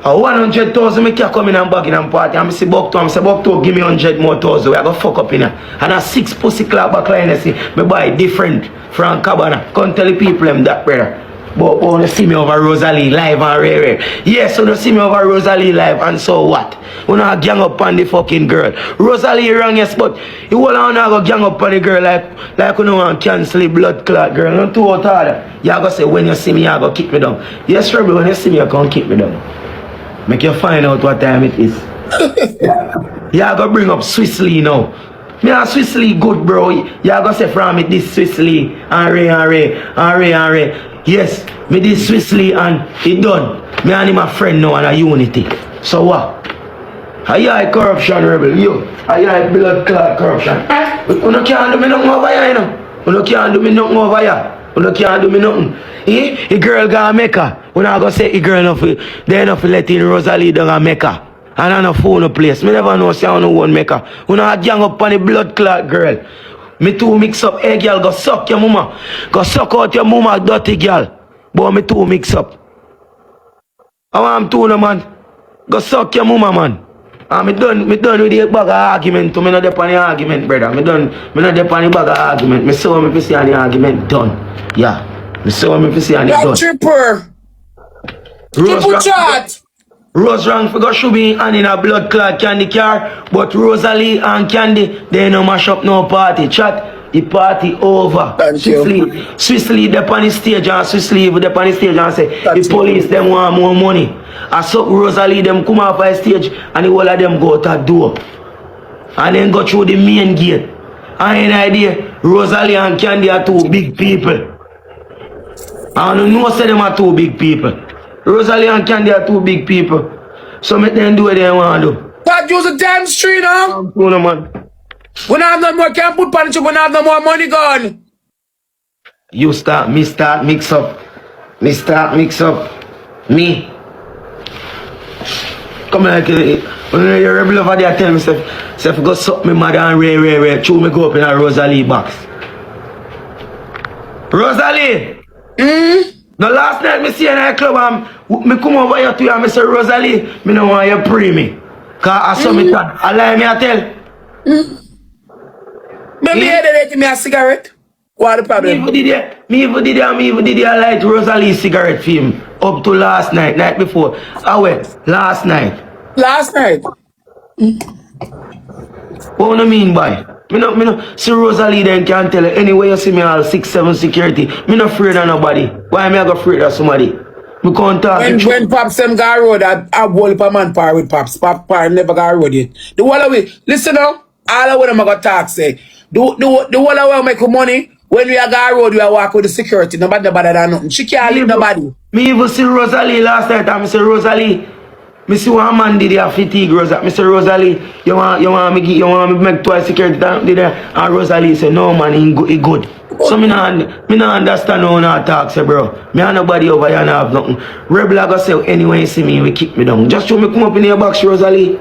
Speaker 11: 100,000 me can come in and bag in and party and me say Buck to give me 100 more thousand. I go fuck up in here. And a 6 pussy clap back line see me buy different from cabana. Can't tell the people them that brother. But when you see me over Rosalee live and rare. Yes, when you see me over Rosalee live and so what? When I gang up on the fucking girl. Rosalee wrong yes, but you all on go gang up on the girl like you know want cancel the blood clot girl. Not too hard. You go say when you see me you go kick me down. Yes, Rebel, when you see me you can kick me down. Make you find out what time it is. You go bring up Swiss-Lee now. Me and Swiss-Lee good bro. You go say from it this Swiss-Lee and Ray. Yes, me this Swiss-Lee and it done. Me and him a friend now and a unity. So what? I corruption rebel, you. I blood clot corruption. You no can't do me nothing over here, you know. You no can't do me nothing over here. You can't do me nothing. A girl got Mecca. When I go say a girl enough, they enough let in Rosalee down a Mecca. And I no phone no place. Me never know say I no one Mecca. When I gang up on the blood clot girl. Me two mix up. Hey girl, go suck your mama. Go suck out your mama, dirty girl. But me two mix up. I want two no man. Go suck your mama, man. And me done with the bag of argument. Me not dep on the argument, brother. Me not dep on the bag of argument. Me saw me see on the argument done. Yeah. Me saw me see on the done.
Speaker 2: Tripper. Triple chat.
Speaker 11: Rose wrong for go should be and in a blood clot candy car. But Rosalee and Candy, they no mash up no party. Chat. The party over. Swiss-Lee dep on the stage and Swiss-Lee dep on the stage and say the police them want more money. I saw Rosalee them come off the stage and the whole of them go to the door. And then go through the main gate. And an idea, Rosalee and Candy are two big people. I don't know say them are two big people. Rosalee and Candy are two big people. So make them do what they want to do.
Speaker 2: That use a damn street now.
Speaker 11: No man.
Speaker 2: When I have no more, can't put punch when I have no more money gone.
Speaker 11: You start, me start, mix up. Me start, mix up. Me. Come here, when you're rebel over there, tell me, say if you go suck me mother and Ray, chew me go up in a Rosalee box. Rosalee! The last night me see in a club, me come over here to you and me say, Rosalee, me don't want you pre me. Cause I saw me that. I lie me I tell.
Speaker 2: Maybe you had me a cigarette. What the problem?
Speaker 11: Me even did a light Rosalee cigarette for him up to last night before. I went last night.
Speaker 2: Last night?
Speaker 11: What do you mean by? Me no see Rosalee then can't tell you anyway you see me all 6-7 security. Me not afraid of nobody. Why me I go afraid of somebody? Me can't talk.
Speaker 2: When Pops them got road, I whole up a man par with Pops. Pops never got road yet. The whole of it, listen now, all of them I got talk say. The whole of make money. When we are got road, we are walk with the security. Nobody than nothing. She can't leave nobody.
Speaker 11: Me even see Rosalee last night. I say Rosalee. Me see one man did a fatigue Rosalee. Me say Rosalee, you want me make twice security did there? And Rosalee say no man, he good. So me not understand how not talk say bro. Me and nobody over here not have nothing. Rebel I go say anyway you see me, we kick me down. Just show me come up in your box, Rosalee.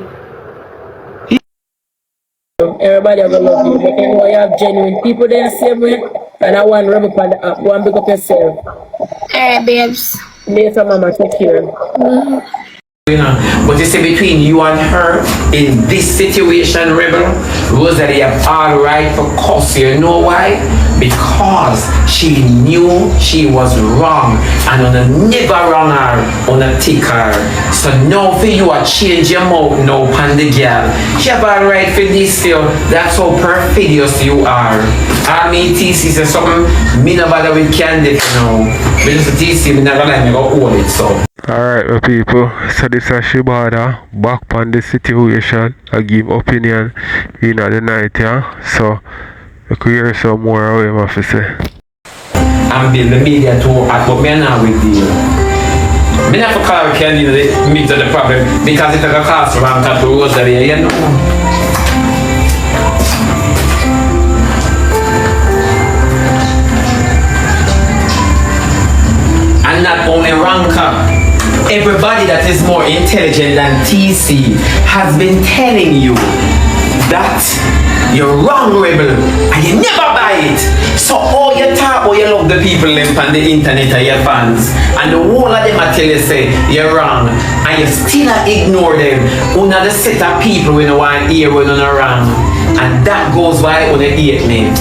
Speaker 10: Everybody have a love you, but you know you have genuine people there the same way. And I want Rebel on the app. Go and pick up yourself.
Speaker 6: Alright, babes.
Speaker 10: Later, mama, take care.
Speaker 12: But you see, between you and her in this situation, Rebel, Rosalee have all right for cuss. You know why? Because she knew she was wrong and on never wrong her, on a tick her. So now for you are change your mouth now on the girl. She have all right for this still. That's how perfidious you are. I mean, TC says something, me no bother with Candy now. Because TC, me never let me go hold it, so.
Speaker 1: Alright, my people. So this is Shibada back on the situation. I give opinion in the night, yeah. So you could hear some more of him have to say.
Speaker 12: And build the media to act, but me not with deal. Me not for call Candy to meet the problem because it's a cost from to rosealee, you know. And not only Ranka, everybody that is more intelligent than TC has been telling you that you're wrong, Rebel, and you never buy it. So all you talk about, you love the people on the internet are your fans, and the whole of them are tell you say you're wrong, and you still ignore them. Una the set of people when you want to hear when you're wrong, and that goes why when you hate me.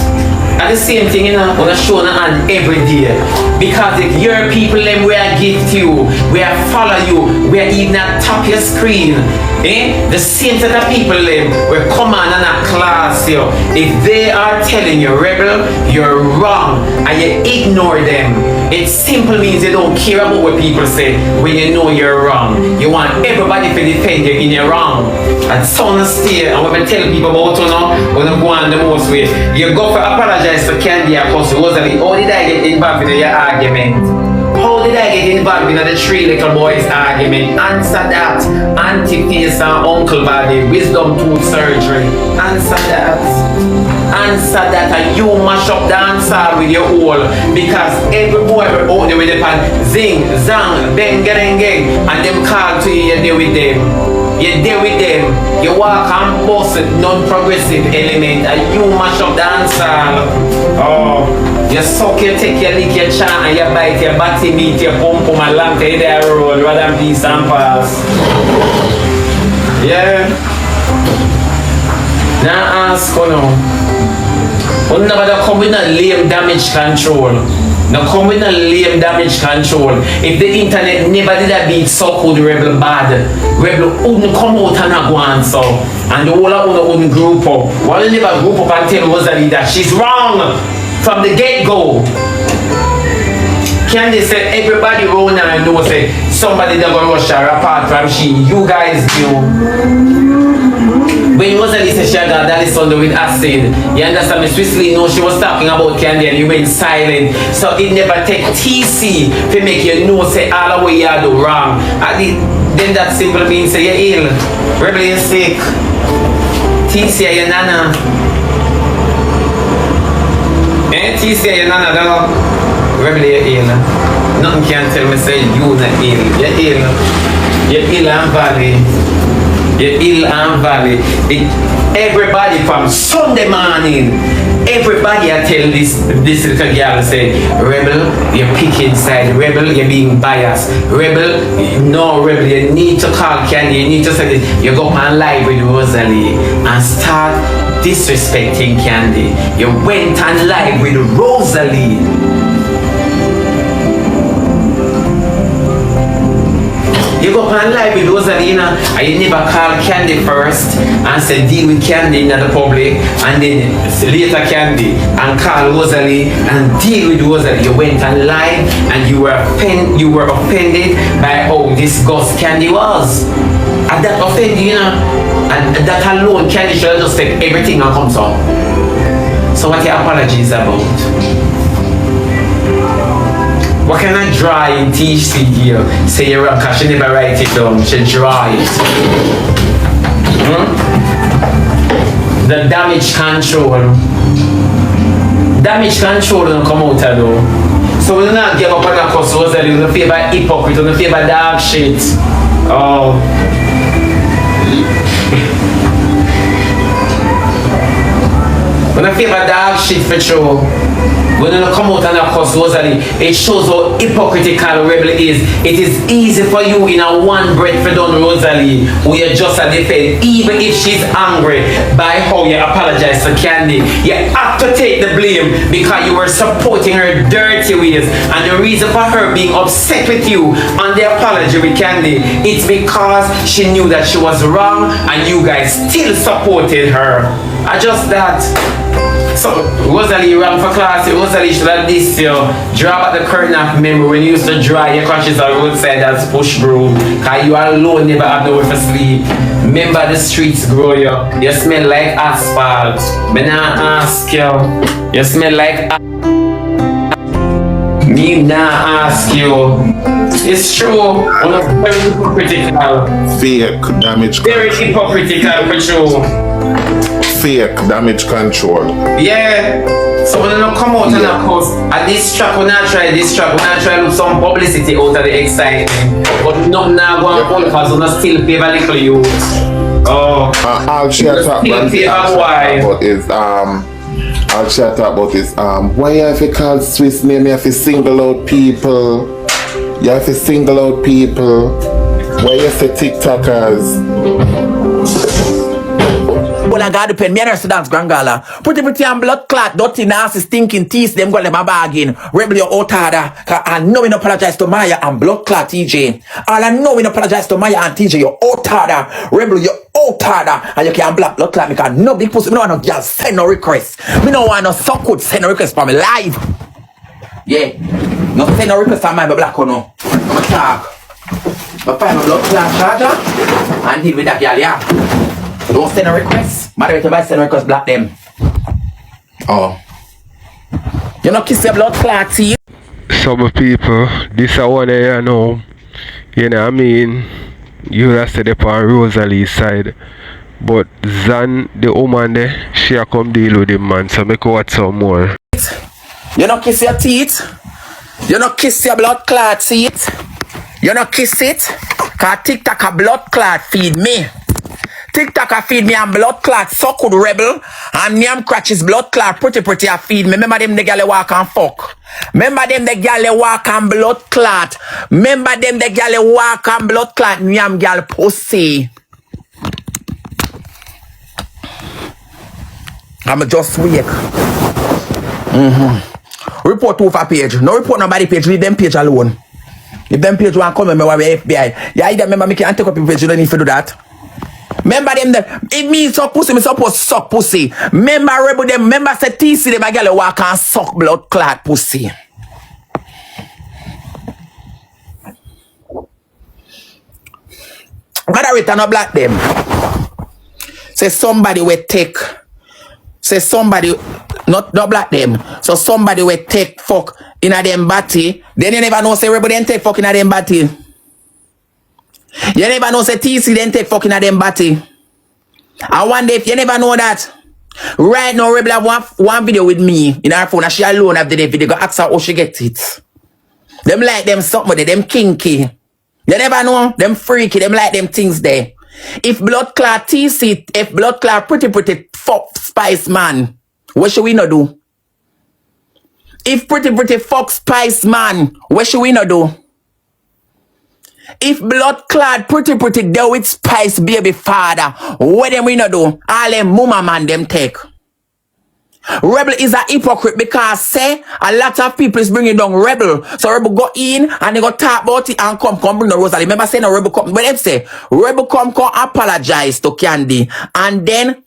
Speaker 12: And the same thing, you know, when I show on every day. Because if your people them where I gift you, where I follow you, where even at top your screen, the same set of people them will come on and class you. If they are telling you, Rebel, you're wrong, and you ignore them, it simply means you don't care about what people say when you know you're wrong. You want everybody to defend you in your wrong. And so on stay, and when I tell people about you now, when I go on the most way, you go for apologize to Candy because rosealee. How did I get involved in your argument? How did I get involved in the three little boys argument? Answer that. Anti-face and uncle body, wisdom tooth surgery. Answer that. Answer that, and you mash up the answer with your whole, because every boy will out there with the pan zing, zang, bang, gang, and them call to you, you're there with them. You're there with them. You walk and bust non-progressive element, and you mash up the answer. Oh, you suck, you take, you lick, you chant, and you bite, your body meat, your pump, and lamp, you there roll, rather than peace and pass. Yeah. Now ask you now. You never come with a lame damage control. Now come with a lame damage control. If the internet never did a beat so could Rebel bad, Rebel wouldn't come out and not go on so. And the whole of you wouldn't group up. Why you never group up and tell rosealee that she's wrong from the get-go? Candy said everybody round and know say somebody that gonna rush her apart from she. You guys knew. When rosealee said she had that under with acid, you understand me? Swiftly know she was talking about Candy and you went silent. So it never take TC to make you know say all the way you do wrong. And then that simply means say you're ill. Rebel you're sick. TC are your nana. TC are your nana dog. Rebel you're ill. Nothing can tell me say you not ill. You're ill. You're ill and valley. You're ill and valley. Everybody from Sunday morning, everybody I tell this little girl say, Rebel, you're picking side. Rebel, you're being biased. Rebel, no, Rebel, you need to call Candy. You need to say this. You go on live with rosealee and start disrespecting Candy. You went on live with rosealee. You go on live with rosealee, and you never call Candy first and say deal with Candy in the public, and then later Candy and call rosealee and deal with rosealee. You went on live and you were offended by how disgusting Candy was. And that offended you, and that alone Candy should just take everything and comes up. So what your apology is about? What kind of drawing TC here? Say you're wrong because she never write it down. She draw it. The damage control. Damage control don't come out of though. So we do not give up on the cuss rosealee. We don't favor hypocrite. We don't favor dog shit. Oh. We don't favor dog shit for sure. When you come out and cuss rosealee, it shows how hypocritical Rebel is. It is easy for you in a one breath for done rosealee, who you just a defend, even if she's angry by how you apologize to Candy. You have to take the blame because you were supporting her dirty ways. And the reason for her being upset with you on the apology with Candy, it's because she knew that she was wrong and you guys still supported her. Just that. So Rosalie ran for class. Rosalie should have this you draw back the curtain of memory when you used to dry your crutches on roadside as push broom. Cause you alone never have nowhere for sleep. Remember the streets grow you. You smell like asphalt. Me nah ask you. You smell like me nah ask you. It's true. I'm very hypocritical.
Speaker 13: Fake damage
Speaker 12: Very
Speaker 13: control.
Speaker 12: hypocritical for true.
Speaker 13: Fake damage control.
Speaker 12: Yeah. So when I come out and of course at this track, when I try this track, when I try to look some publicity out of the excitement. But nothing now going on because I'm still pay a little youth. Oh.
Speaker 13: I'll share talk about is why you have to call Swiss name, you have to single out people. You have to single out people. Why you say TikTokers?
Speaker 14: Well, I got to pen me and her dance grand gala. Pretty and blood clot, dirty, nasty, stinking teeth, them got them a bargain. Rebel your out harder. Cause I know we no apologize to Maya and blood clot TJ. All I know we no apologize to Maya and TJ, you're out harder. Rebel your out harder. And you can't blood clot because no big pussy, me no want no girl send no request. Me no want no suck could send no request for me live. Yeah. No send no request for my black or no. I'm a talk. But find my blood clot charger and deal with that girl, yeah. Don't send a request. Moderator, by send a request, block them. Oh. You know, kiss your blood clot teeth.
Speaker 1: Some people, this is one you know. You know what I mean? You have said it on Rosalie's side. But Zan, the woman there, she a come deal with him, man. So make her watch some more.
Speaker 14: You know, kiss your teeth. You know, kiss your blood clot teeth. You know, kiss it. Cause TikTok a blood clot feed me. TikTok a feed me and blood clot so could rebel and me am crutches blood clot pretty a feed me. Remember them the gal walk and fuck. Remember them the gal walk and blood clot. Remember them the gal walk and blood clot. Me am gal pussy. I'm just weak. Report over page. No report nobody page. Leave them page alone. If them page want come remember we FBI. Yeah, either remember me can't take up your page. You don't need to do that. Remember them, it means suck pussy, me supposed suck pussy. Remember rebel them, remember say TC them a girl walk and suck blood clot pussy. Moderator no black them. Say somebody will take. Say somebody not black them. So somebody will take fuck in a them body. Then you never know say rebel then take fuck in a them body. You never know say TC then take fucking at them body. And one day if you never know that, right now Rebel have one video with me in her phone and she alone have the video. Go ask her how she get it. Them like them something, them kinky. You never know, them freaky, them like them things there. If blood clot TC, if blood clot pretty fuck Spice man, what should we not do? If pretty fuck Spice man, what should we not do? If blood clot pretty there with Spice baby father, what them we not do? All them mama man them take. Rebel is a hypocrite because say a lot of people is bringing down Rebel. So Rebel go in and they go talk about it and come bring the Rosalie. Remember saying no Rebel come, but them say Rebel come apologize to Candy and then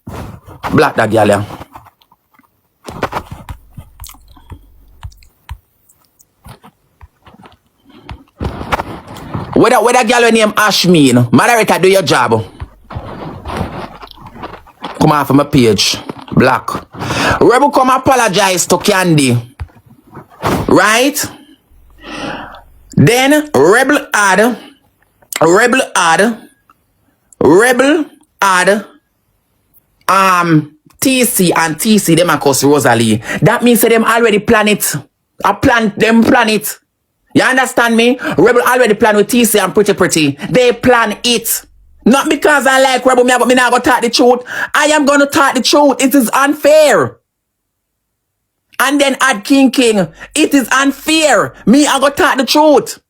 Speaker 14: black that girl yeah. What a girl named Ash mean? Moderator, do your job. Come off of my page. Black. Rebel come apologize to Candy. Right? Then Rebel add TC and TC them across Rosalie. That means them already plan it. Plan it. You understand me? Rebel already plan with TC and pretty. They plan it. Not because I like Rebel, but me not gonna talk the truth. I am gonna talk the truth. It is unfair. And then add King. It is unfair. Me, I gonna talk the truth.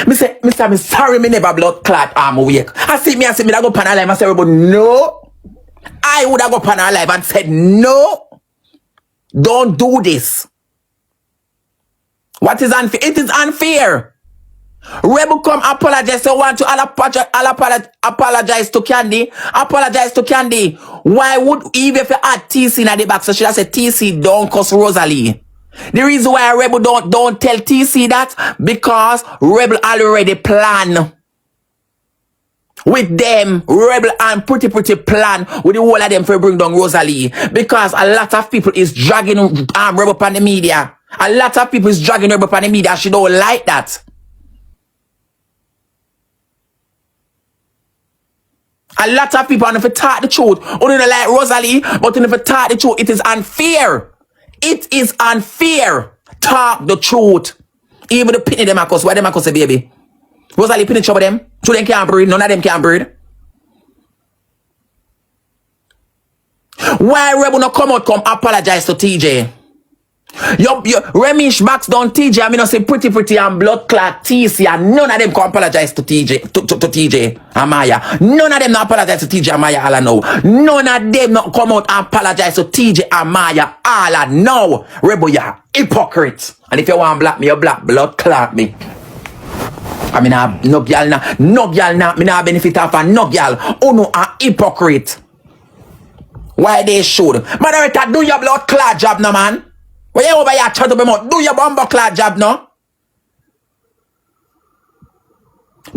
Speaker 14: Me say, me sorry, me never blood clot arm awake. I see me, I go pan alive. I say, Rebel, no. I would have go pan alive and said, no. Don't do this. What is unfair? It is unfair. Rebel come apologize. So want to apologize to Candy. Apologize to Candy. Why would even if you add TC in the back? So she said TC don't cuss Rosealee. The reason why Rebel don't tell TC that because Rebel already plan with them. Rebel and pretty plan with the whole of them for bring down Rosealee because a lot of people is dragging Rebel on the media. A lot of people is dragging Rebel on the media. And she don't like that. A lot of people, and if you talk the truth, only don't like Rosealee, but if you talk the truth, it is unfair. It is unfair. Talk the truth. Even the pinny them cause, why them cause a baby? Rosealee pinny trouble them. Two of them can't breed, none of them can breed. Why Rebel not come out, come apologize to TJ? Your Rvsh backs down TJ, I mean I say pretty and blood clot TC, and none of them can apologize to TJ to TJ and Maya. None of them not apologize to TJ and Maya all I know. None of them not come out and apologize to TJ and Maya all I know. Rebel, you hypocrite. And if you want black me, you black blood clot me. I mean no girl now, me not benefit off a no girl. Oh no, a hypocrite. Why they should? Moderator, do your blood clot job no man. When you over here try to be more, do your bomber clad job no?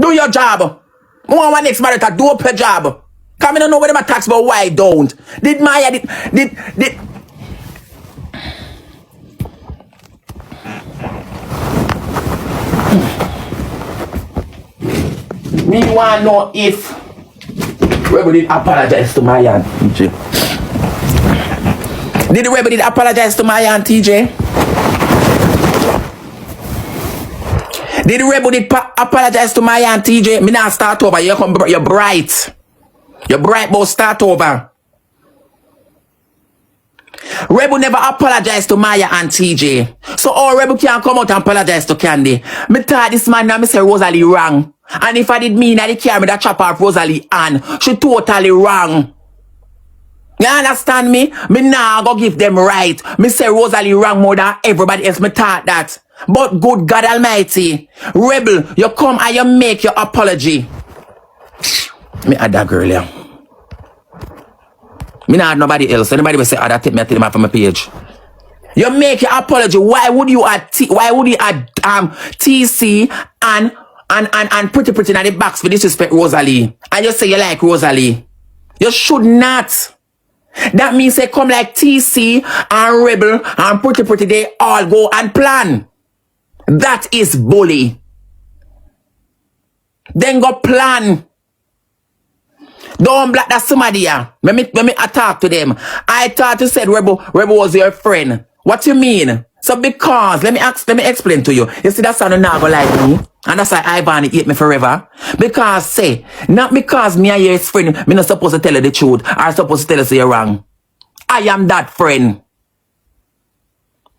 Speaker 14: Do your job. One next marathon, do up your job. Come in and know where them attacks, but why don't? Did Maya did me want to know if Rebel did apologize to Maya and TJ. Did the Rebel did apologize to Maya and TJ? Did the Rebel did apologize to Maya and TJ? Me not start over. You're bright. You're bright, but start over. Rebel never apologized to Maya and TJ. So all Rebel can't come out and apologize to Candy. Me thought this man now me say Rosealee wrong. And if I did mean that he carry me that chop off Rosealee and she totally wrong. You understand me? Me nah go give them right. Me say Rosealee wrong more than everybody else. Me thought that. But good God Almighty, Rebel, you come and you make your apology. Me add that girl, yeah. Me not add nobody else. Anybody will say, oh, that take me to them off my page. You make your apology. Why would you add TC and pretty in the box for disrespect Rosealee? And you say you like Rosealee. You should not. That means they come like TC and Rebel and pretty they all go and plan. That is bully. Then go plan. Don't black that somebody here. Let me talk to them. I thought you said Rebel was your friend. What you mean? So because let me explain to you. You see that son now go like me. And that's why Ivany hate me forever. Because say, not because me and your friend, me not supposed to tell you the truth. I'm supposed to tell you say you're wrong. I am that friend.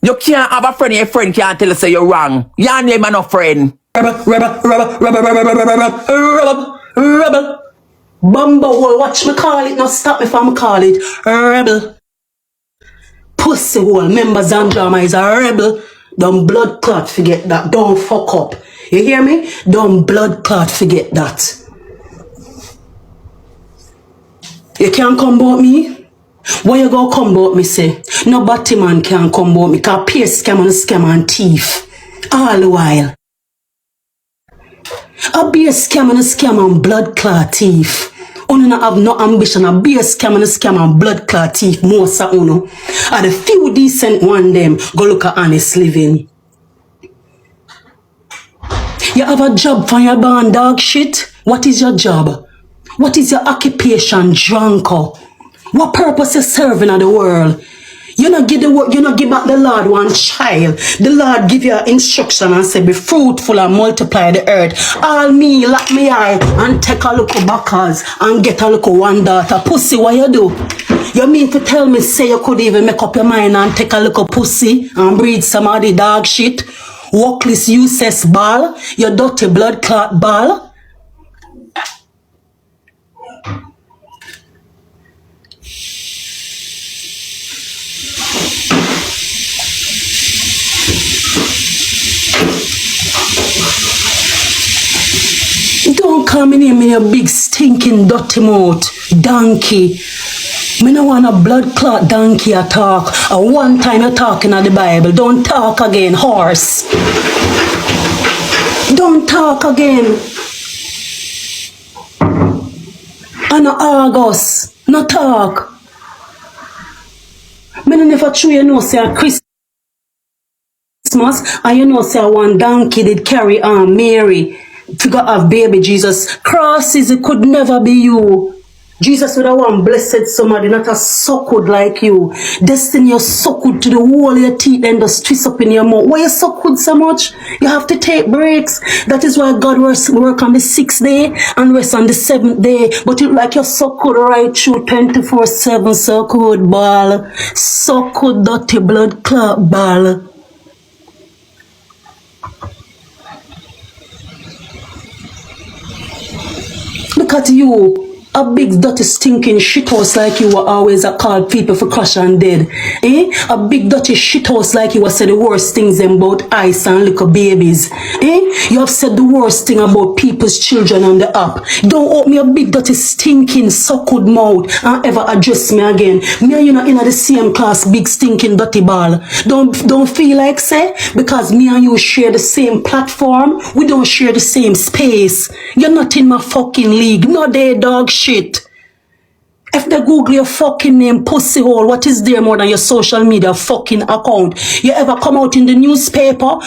Speaker 14: You can't have a friend, your friend can't tell you say you're wrong. Your name is not friend.
Speaker 15: Rebel. Bumble, watch me call it, not stop me from call it. Rebel. Pussy hole, members and drama is a rebel. Don't blood clot forget that. Don't fuck up. You hear me? Don't blood clot forget that. You can't come about me? Why you go come about me say? No batty man can come about me. Cause pay scam and thief. All the while. A be a scam and blood clot thief. Uno not have no ambition. A be a scam and blood clot thief. Most of uno. And the few decent one them go look at honest living. You have a job for your band dog shit? What is your job? What is your occupation, drunker? What purpose you serving of the world? You not give the work, you not give back the Lord one child. The Lord give you instruction and say, be fruitful and multiply the earth. All me, lock me eye and take a look backers and get a look one daughter. Pussy, what you do? You mean to tell me, say you could even make up your mind and take a look pussy and breed some of the dog shit? Workless useless ball, your dirty blood clot ball. me a big stinking dirty mouth. Donkey. Me no want a blood clot donkey a talk. One time you're talking at the Bible. Don't talk again, horse. Don't talk again. And August. No talk. Me no never true you know say a Christmas and you know say one donkey did carry on Mary. Figure of baby Jesus. Crosses, it could never be you. Jesus would have one blessed somebody, not a suckud like you. Destiny, you're suckud to the wall of your teeth and just twist up in your mouth. Why you suckud so much? You have to take breaks. That is why God work on the 6th day and rest on the 7th day. But you like you're suckud right through 24/7, suckud ball. Suckud dirty blood clot ball. Look at you. A big dirty stinking shithouse like you were always a called people for crash and dead. Eh? A big dirty shithouse like you were said the worst things about ice and little babies. Eh? You have said the worst thing about people's children on the app. Don't open me a big dirty stinking suckud mouth and ever address me again. Me and you not in the same class, big stinking dirty ball. Don't feel like say because me and you share the same platform, we don't share the same space. You're not in my fucking league. No day dog shit. If they Google your fucking name, pussy hole, what is there more than your social media fucking account? You ever come out in the newspaper?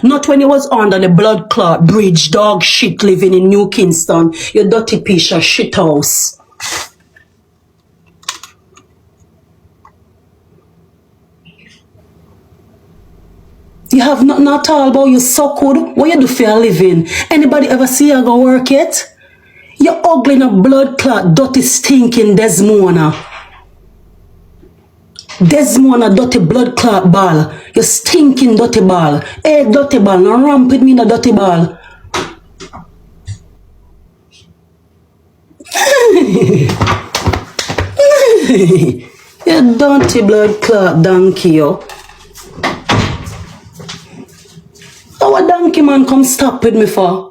Speaker 15: Not when you was under the blood clot bridge, dog shit living in New Kingston. You dirty piece of shit house. You have nothing at all about you so good. What you do for a living? Anybody ever see you go work it? You're ugly in a blood clot, dirty stinking Desmona. Desmona, dirty blood clot ball. You stinking dirty ball. Hey, dirty ball, no ramp with me in a dirty ball. You dirty blood clot donkey, yo. How a donkey man come stop with me for?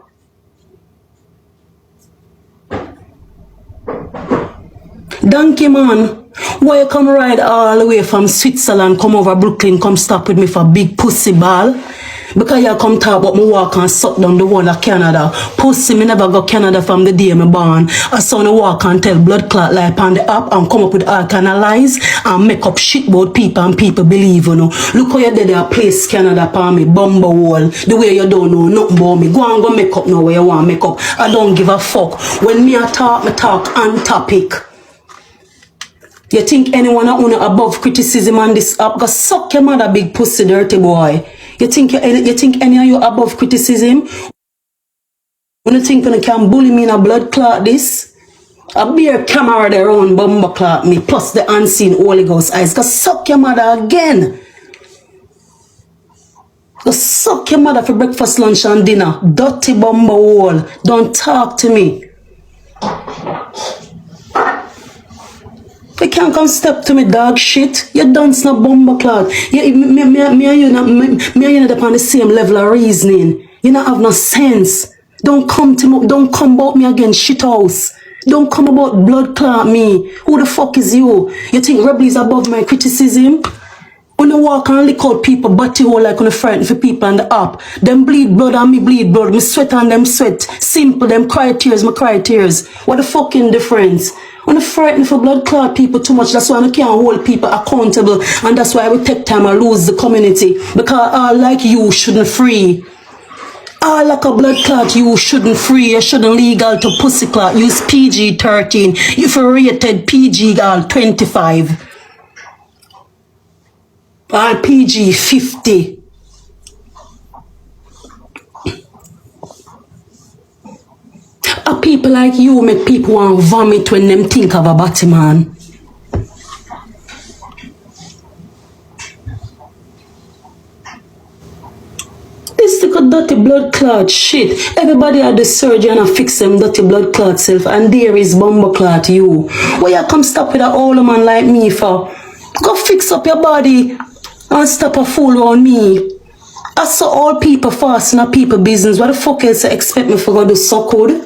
Speaker 15: Donkey man, why you come ride all the way from Switzerland, come over Brooklyn, come stop with me for big pussy ball? Because you come talk about me walk and suck down the wall of Canada. Pussy, me never go Canada from the day me born. I saw me walk and tell blood clot lie on the app and come up with all kind of lies and make up shit about people and people believe you know. Look how you did there place Canada upon me, bumble wall. The way you don't know nothing about me. Go and go make up now where you want make up. I don't give a fuck. When me talk on topic. You think anyone above criticism on this app? Go suck your mother big pussy dirty boy. You think any of you above criticism? When you think you can bully me in a blood clot this? A beer camera there on bumper clot me plus the unseen Holy Ghost eyes. Go suck your mother again. Go suck your mother for breakfast, lunch and dinner. Dirty bumper wall. Don't talk to me. You can't come step to me, dog shit. You dance no bumper clot. Me and you not upon the same level of reasoning. You not have no sense. Don't come about me again, shit house. Don't come about blood clot me. Who the fuck is you? You think Rebel is above my criticism? When you walk and lick out people body hole like on the frighten for people on the app. Them bleed blood and me bleed blood. Me sweat and them sweat. Simple, them cry tears, me cry tears. What the fucking difference? When you frighten for blood clot people too much, that's why I can't hold people accountable. And that's why we take time and lose the community. Because all like you shouldn't free. All like a blood clot you shouldn't free. You shouldn't legal to pussy clot. Use PG-13. You for rated PG all 25. All PG-50. People like you make people want to vomit when them think of a body man. This little dirty blood clot shit. Everybody had the surgeon and fix them dirty blood clot self and there is bumble clot you. Why you come stop with a old man like me for? Go fix up your body and stop a fool on me. I saw all people fast in a people business. What the fuck else you expect me for go do so good?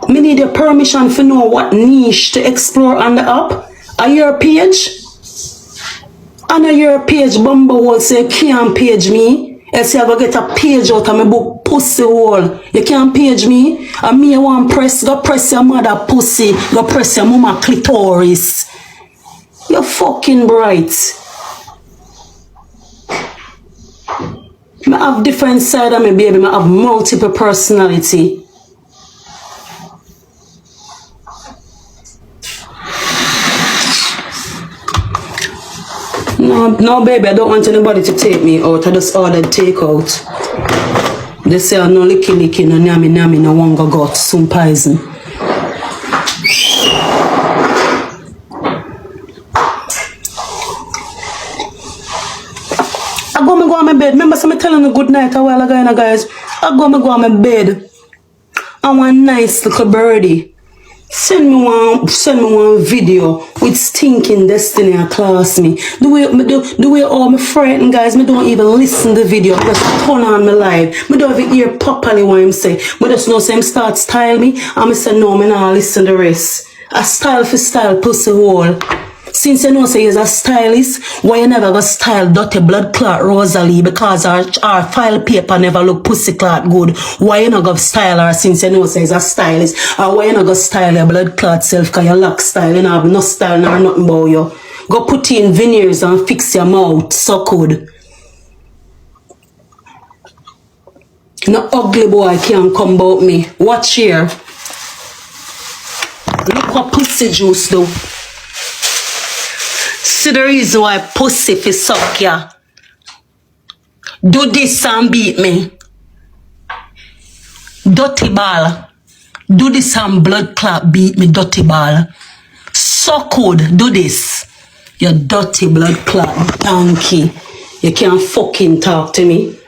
Speaker 15: Me need your permission to know what niche to explore on the app. Are your page? On your page, Bumble will say, can't page me. Else you go get a page out of my book pussy hole. You can't page me. And me want press, go press your mother pussy. Go press your mama clitoris. You're fucking bright. I have different side of me, baby. I have multiple personality. No, baby, I don't want anybody to take me out. I just ordered takeout. They say no licky, no nyami, no wanga got some poison. I go on my bed. Remember, me telling you good night a while ago, guys. I go on my bed. I want nice little birdie. Send me one video with stinking destiny and class me. The way all my frightened guys, me don't even listen to the video. I just turn on my live. Me don't even hear properly what I'm saying. Me just know him start style me. And me say no, me not listen to the rest. A style for style pussy hole. Since you know say he's a stylist, why you never go style dirty blood clot Rosalie because our file paper never look pussy clot good? Why you not go style her since you know say he's a stylist? Or why you not go style your blood clot self because you lack style, you don't have no style nor nothing about you? Go put in veneers and fix your mouth so good. No ugly boy can't come about me. Watch here. Look what pussy juice do. See the reason why pussy fi suck ya. Do this and beat me. Dirty ball. Do this and blood clot beat me, dirty ball. So good, do this. You dirty blood clot donkey. You can't fucking talk to me.